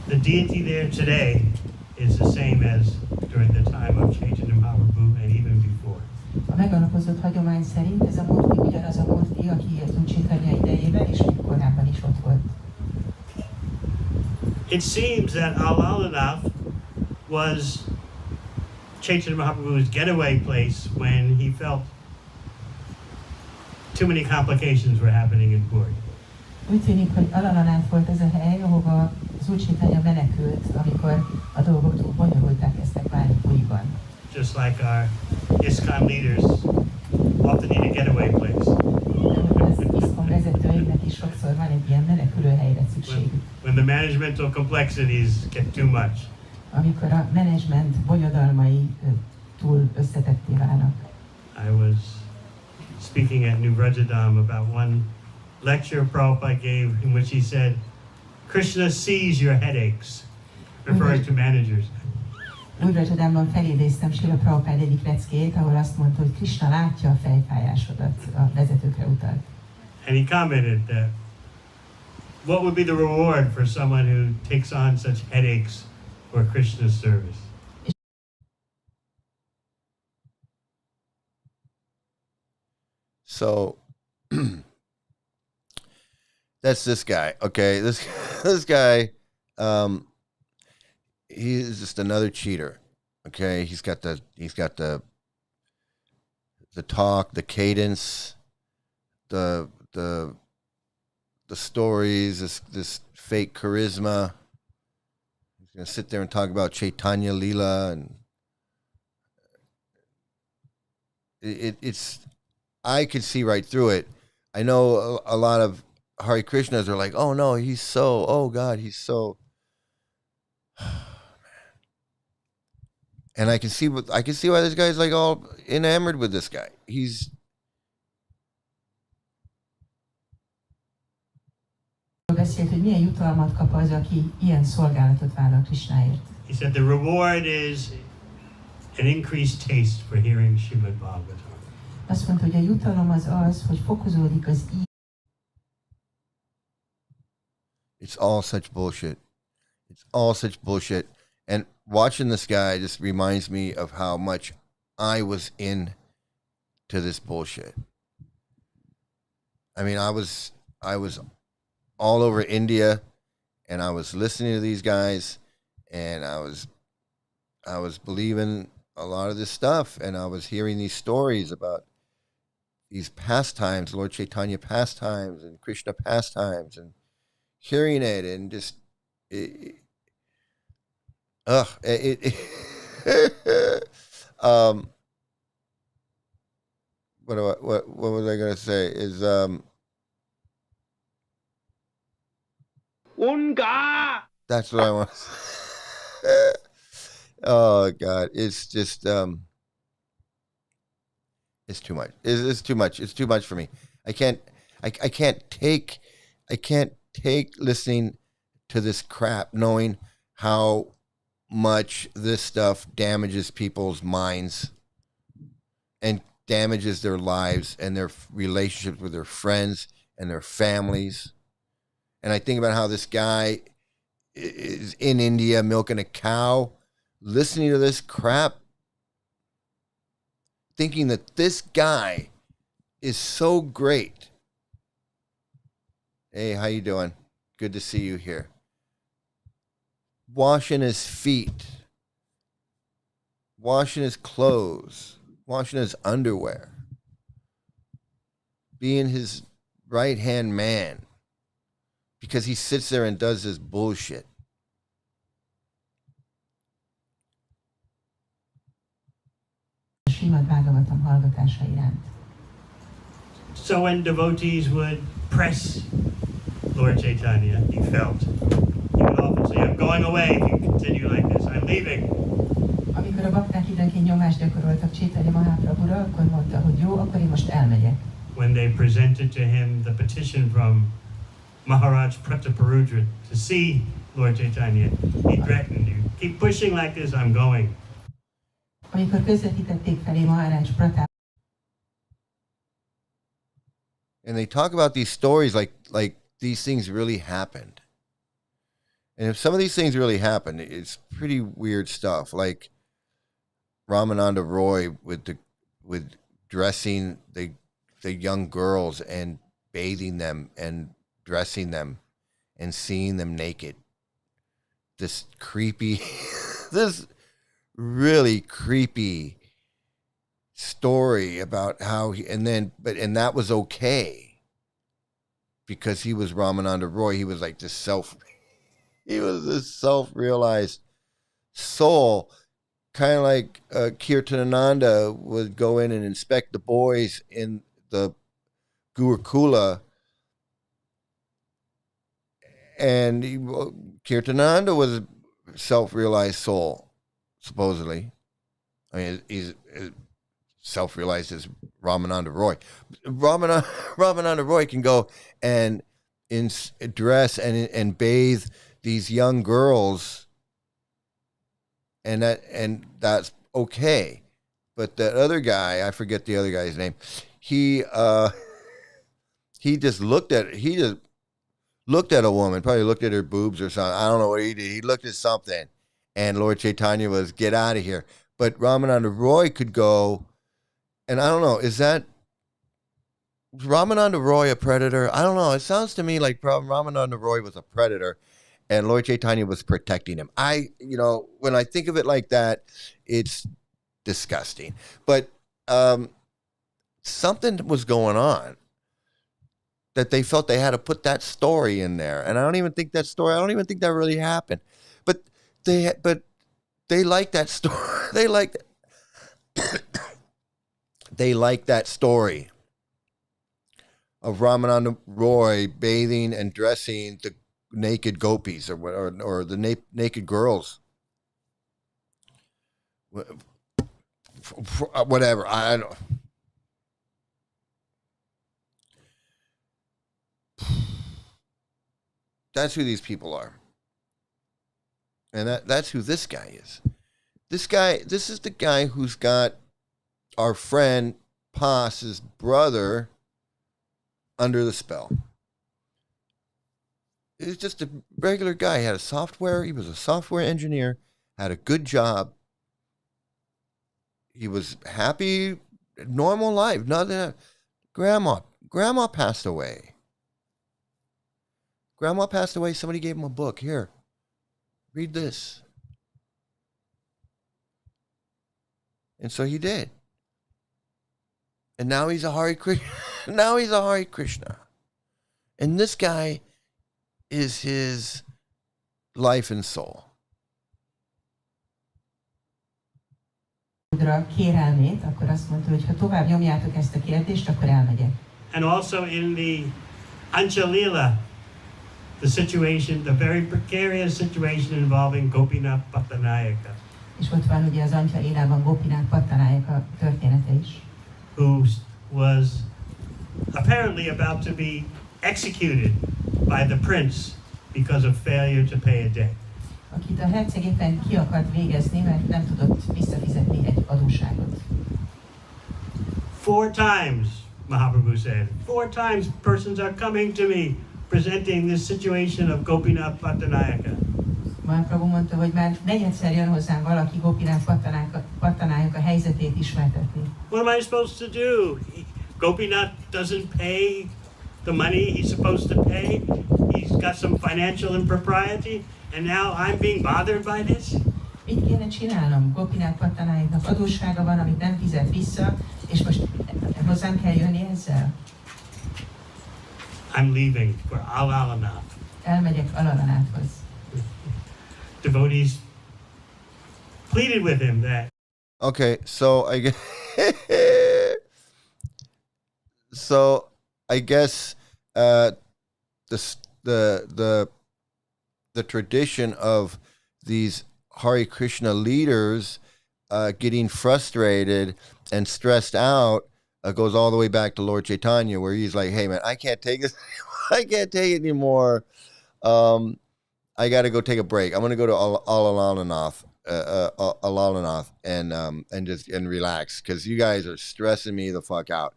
the deity there today is the same as during the time of Chaitanya Mahaprabhu and even before. A megalapozott hagyomány szerint ez a murti ugyanaz a murti, aki az Úr Chaitanya idejében és még korábban is ott volt. It seems that Alalanath was Chaitanya Mahaprabhu's getaway place when he felt too many complications were happening in Puri. Úgy tűnik, hogy Alalanath volt ez a hely, ahova az Úr Chaitanya menekült, amikor a dolgok túl bonyolulták kezdtek válni Puriban. Just like our ISKCON leaders often need a getaway place. Az ISKCON vezetőinek is sokszor van egy ilyen menekülőhelyre szükségük. When the managemental complexities get too much. Amikor a menedzsment bonyodalmai túl összetetté válnak. I was speaking at New Vrajadam about one lecture Prabhupada gave in which he said, Krishna sees your headaches, referring to managers. Új Vrajadámban felidéztem Srila Prabhupád egyik leckét, ahol azt mondta, hogy Krishna látja a fejfájásodat, a vezetőkre utalt. And he commented that what would be the reward for someone who takes on such headaches for Krishna's service? So that's this guy. Okay, this guy, he is just another cheater. Okay, he's got the talk, the cadence, the stories, this fake charisma. He's gonna sit there and talk about Chaitanya Leela, and it's I could see right through it. I know a lot of Hare Krishnas are like, oh no, oh God, he's so. And I can see why this guy's like all enamored with this guy. Beszélt, hogy milyen jutalmat kap az, aki ilyen szolgálatot vállal Krishnáért. He said the reward is an increased taste for hearing Srimad Bhagavatam. Azt mondta, hogy a jutalom az, hogy fokozódik az It's all such bullshit. It's all such bullshit. And watching this guy just reminds me of how much I was in to this bullshit. I mean, I was all over India, and I was listening to these guys, and I was believing a lot of this stuff, and I was hearing these stories about these pastimes, Lord Chaitanya pastimes and Krishna pastimes, and hearing it and just what was I gonna say is Unga! That's what I want. Oh God, it's just it's too much. It's too much. It's too much for me. I can't take listening to this crap, knowing how much this stuff damages people's minds and damages their lives and their relationships with their friends and their families. And I think about how this guy is in India milking a cow, listening to this crap, thinking that this guy is so great. Hey, how you doing? Good to see you here. Washing his feet, washing his clothes, washing his underwear, being his right-hand man, because he sits there and does this bullshit. Srimad Bhagavatam hallgatása iránt. So when devotees would press Lord Chaitanya, he felt, he would often say, I'm going away if you continue like this, I'm leaving. Amikor a bakták időnként nyomást gyakoroltak Chaitanya Mahaprabhura, akkor mondta, hogy jó, akkor én most elmegyek. When they presented to him the petition from Maharaj Prataparudra to see Lord Chaitanya, he threatened, you keep pushing like this, I'm going. Amikor közvetítették felé Maharaj Pratap, And they talk about these stories like these things really happened. And if some of these things really happened, it's pretty weird stuff. Like Ramananda Roy with dressing the young girls and bathing them and dressing them and seeing them naked. This creepy, this really creepy story about how and that was okay because he was Ramananda Roy. He was like this self-realized soul, kind of like Kirtanananda would go in and inspect the boys in the Gurukula, and Kirtanananda was a self-realized soul, supposedly. I mean, he's self-realized as Ramananda Roy. Ramananda Roy can go and dress and bathe these young girls, and that's okay. But that other guy, I forget the other guy's name. He just looked at a woman, probably looked at her boobs or something. I don't know what he did. He looked at something, and Lord Chaitanya was, get out of here. But Ramananda Roy could go, and I don't know, is Ramananda Roy a predator? I don't know. It sounds to me like Ramananda Roy was a predator, and Lord Chaitanya was protecting him. When I think of it like that, it's disgusting. But something was going on that they felt they had to put that story in there, and I don't even think that really happened. But they like that story. They like that story of Ramananda Roy bathing and dressing the naked gopis or the naked girls. Whatever. I don't. That's who these people are. And that's who this guy is. This is the guy who's got our friend Pas's brother under the spell. He's just a regular guy. He was a software engineer, had a good job. He was happy, normal life. Nothing. Grandma passed away. Grandma passed away. Somebody gave him a book. Here, read this. And so he did. And now he's a Hare Krishna. Now he's a Hare Krishna. And this guy is his life and soul. Kérelmét, akkor azt mondta, hogy ha tovább nyomjátok ezt a kérdést, akkor elmegyek. And also in the Anchalila, the situation, the very precarious situation involving Gopinath Pattanayaka. És ott van ugye az Antya Lélában Gopinath Pattanayaka története is. Who was apparently about to be executed by the prince because of failure to pay a debt. Akit a herceg éppen ki akart végezni, mert nem tudott visszafizetni egy adósságot. 4 times, Mahaprabhu said, 4 times persons are coming to me presenting this situation of Gopinath Pattanayaka. Mahaprabhu mondta, hogy már negyedszer jön hozzám valaki Gopinath Pattanayaka helyzetét ismertetni. What am I supposed to do? Gopinath doesn't pay the money he's supposed to pay. He's got some financial impropriety, and now I'm being bothered by this? Mit kéne csinálnom? Gopinath Pattanayaknak adóssága van, amit nem fizet vissza, és most hozzám kell jönni ezzel? I'm leaving for Alalanath. Elmegyek Alalanathhoz. Devotees pleaded with him that. Okay, so I guess the tradition of these Hare Krishna leaders getting frustrated and stressed out goes all the way back to Lord Chaitanya, where he's like, "Hey man, I can't take this. I can't take it anymore. I got to go take a break. I'm going to go to Alalanath and relax because you guys are stressing me the fuck out.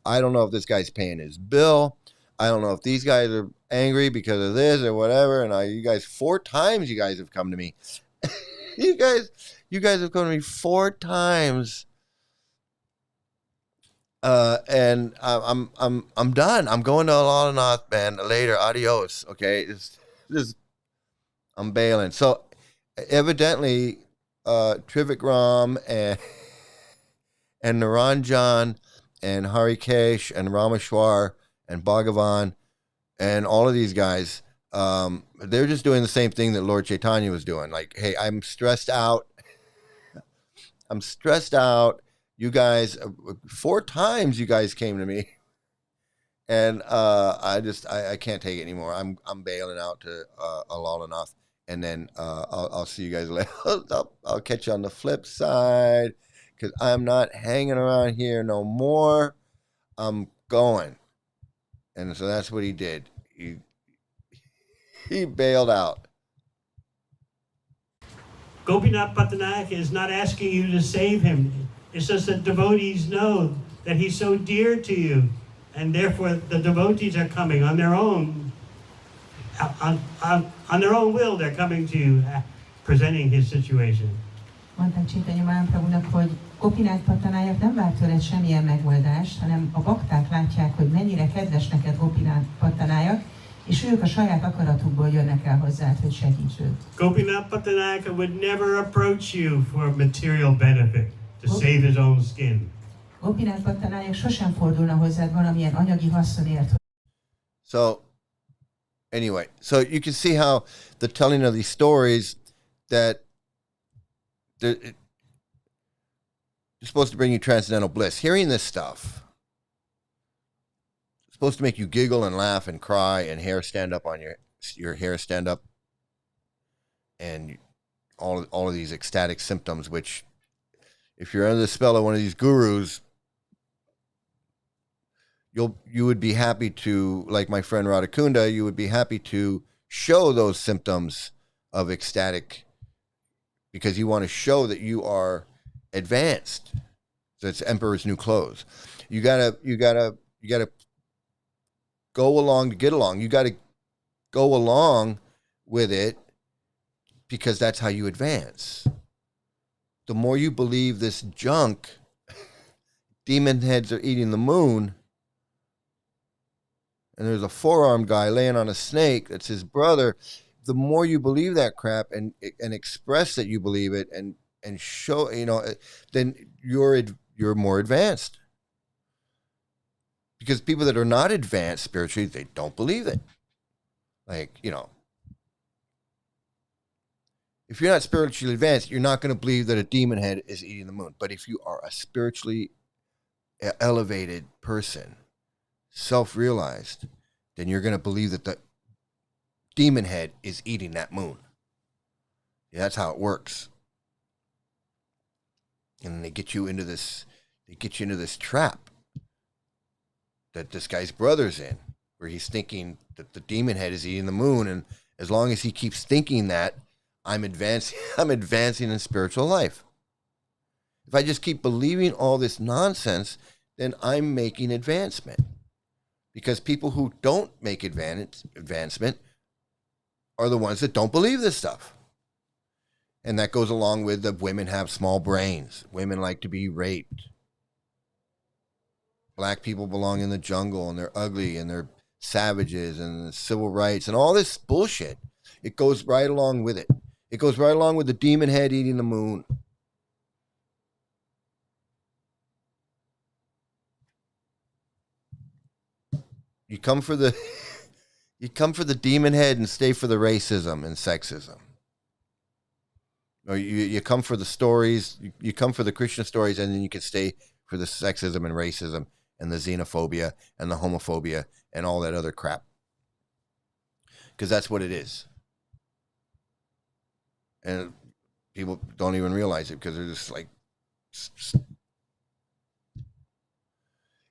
I don't know if this guy's paying his bill. I don't know if these guys are angry because of this or whatever. And you guys, 4 times you guys have come to me. you guys have come to me 4 times. And I'm done. I'm going to Alalanath, man. Later, adios. Okay, I'm bailing. So evidently, Trivikram and Naranjan and Harikesh and Rameshwar and Bhagavan and all of these guys, they're just doing the same thing that Lord Chaitanya was doing. Like, hey, I'm stressed out. I'm stressed out. You guys, 4 times you guys came to me. And I can't take it anymore. I'm bailing out to Alalanath. And then I'll see you guys later. I'll catch you on the flip side because I'm not hanging around here no more. I'm going. And so that's what he did. He bailed out. Gopinath Pattanayaka is not asking you to save him. It's just that devotees know that he's so dear to you. And therefore the devotees are coming on their own. On their own will, they're coming to you, presenting his situation. Mondták Chaitanya Mahaprabhunak, hogy Gopinath Pattanayaka nem vár tőled semmilyen megoldást, hanem a bakták látják, hogy mennyire kedves neked Gopinath Pattanayaka, és ők a saját akaratukból jönnek el hozzád, hogy segíts őt. Gopinath Pattanayaka would never approach you for material benefit, to save his own skin. Gopinath Pattanayaka sosem fordulna hozzád valamilyen anyagi haszonért. So, anyway, so you can see how the telling of these stories that they're supposed to bring you transcendental bliss. Hearing this stuff, supposed to make you giggle and laugh and cry and hair stand up on your hair stand up, and all of these ecstatic symptoms, which if you're under the spell of one of these gurus, you would be happy to, like my friend Radhakunda, you would be happy to show those symptoms of ecstatic, because you want to show that you are advanced. So it's Emperor's New Clothes. You gotta go along to get along. You gotta go along with it, because that's how you advance. The more you believe this junk, demon heads are eating the moon, and there's a four-armed guy laying on a snake that's his brother, the more you believe that crap and express that you believe it and show, then you're more advanced. Because people that are not advanced spiritually, they don't believe it. Like, if you're not spiritually advanced, you're not going to believe that a demon head is eating the moon. But if you are a spiritually elevated person, self-realized, then you're going to believe that the demon head is eating that moon. Yeah, that's how it works. And they get you into this trap that this guy's brother's in, where he's thinking that the demon head is eating the moon, and as long as he keeps thinking that, I'm advancing in spiritual life. If I just keep believing all this nonsense, then I'm making advancement. Because people who don't make advancement are the ones that don't believe this stuff. And that goes along with the women have small brains. Women like to be raped. Black people belong in the jungle, and they're ugly, and they're savages, and civil rights, and all this bullshit. It goes right along with it. It goes right along with the demon head eating the moon. You come for the demon head and stay for the racism and sexism. Or you come for the stories, you come for the Krishna stories, and then you can stay for the sexism and racism and the xenophobia and the homophobia and all that other crap. Because that's what it is. And people don't even realize it, because they're just like,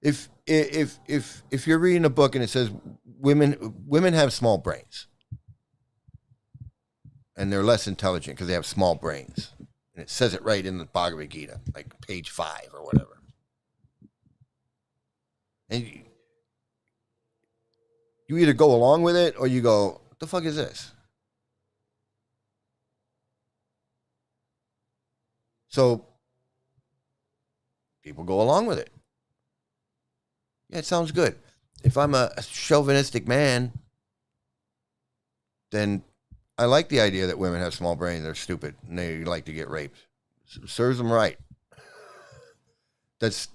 if you're reading a book and it says women have small brains and they're less intelligent because they have small brains, and it says it right in the Bhagavad Gita, like page 5 or whatever, and you either go along with it or you go, what the fuck is this? So people go along with it. Yeah, it sounds good. If I'm a chauvinistic man, then I like the idea that women have small brains, they're stupid, and they like to get raped. Serves them right. That's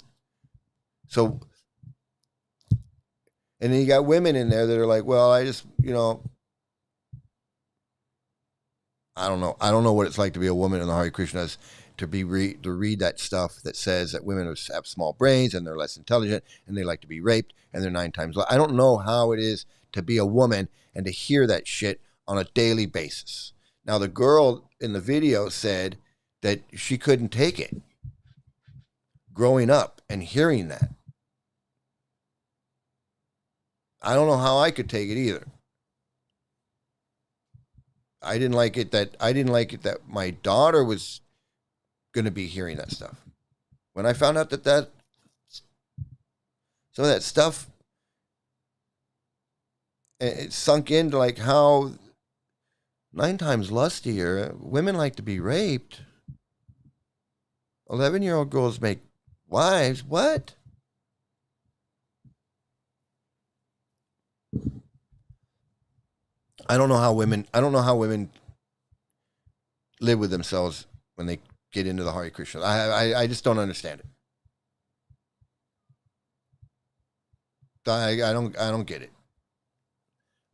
so. And then you got women in there that are like, well, I just, I don't know. I don't know what it's like to be a woman in the Hare Krishnas, to read that stuff that says that women have small brains and they're less intelligent and they like to be raped and they're 9 times less. I don't know how it is to be a woman and to hear that shit on a daily basis. Now, the girl in the video said that she couldn't take it growing up and hearing that. I don't know how I could take it either. I didn't like it that my daughter was going to be hearing that stuff. When I found out that some of that stuff, it sunk into like how 9 times lustier women like to be raped. 11-year-old girls make wives. What? I don't know how women live with themselves when they get into the Hare Krishna. I just don't understand it. I don't get it.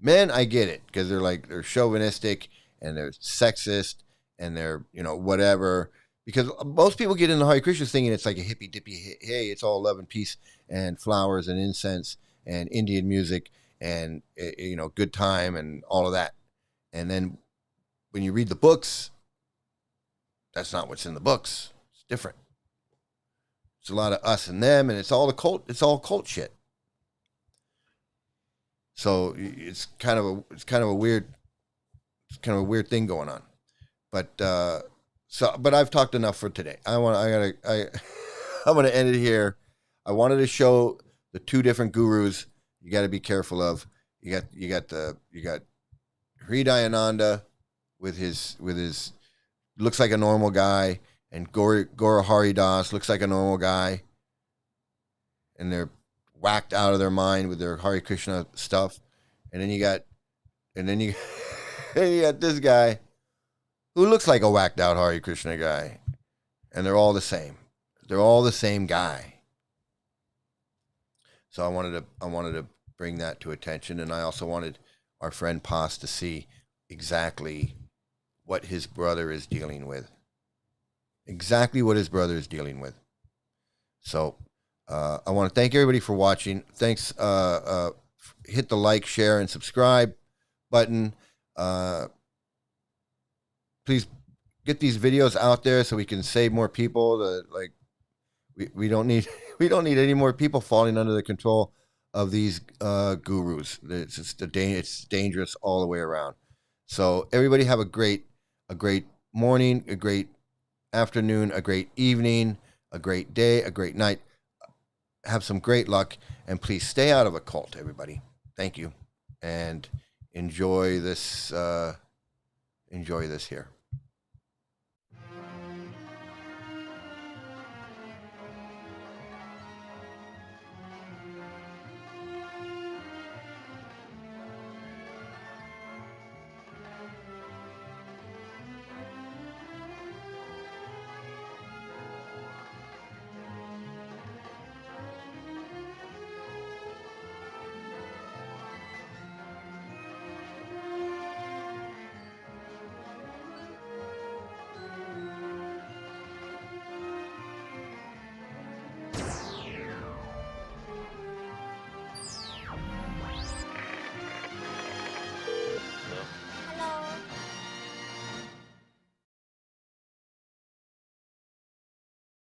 Men, I get it, because they're chauvinistic and they're sexist and they're, whatever. Because most people get into Hare Krishna thinking it's like a hippy dippy, hey, it's all love and peace and flowers and incense and Indian music and good time and all of that. And then when you read the books, that's not what's in the books. It's different. It's a lot of us and them, and it's all cult shit. So it's kind of a weird thing going on. But but I've talked enough for today. I'm gonna end it here. I wanted to show the two different gurus you got to be careful of. You got Hri Dayananda with his looks like a normal guy, and Gora Hari Das looks like a normal guy, and they're whacked out of their mind with their Hare Krishna stuff. And then you got this guy who looks like a whacked out Hare Krishna guy, and they're all the same. They're all the same guy. So I wanted to bring that to attention, and I also wanted our friend Paz to see exactly what his brother is dealing with. Exactly what his brother is dealing with. So I want to thank everybody for watching. Thanks. Hit the like, share, and subscribe button. Please get these videos out there so we can save more people. We don't need any more people falling under the control of these gurus. It's dangerous all the way around. So everybody have a great morning, a great afternoon, a great evening, a great day, a great night. Have some great luck, and please stay out of a cult, everybody. Thank you, and enjoy this here.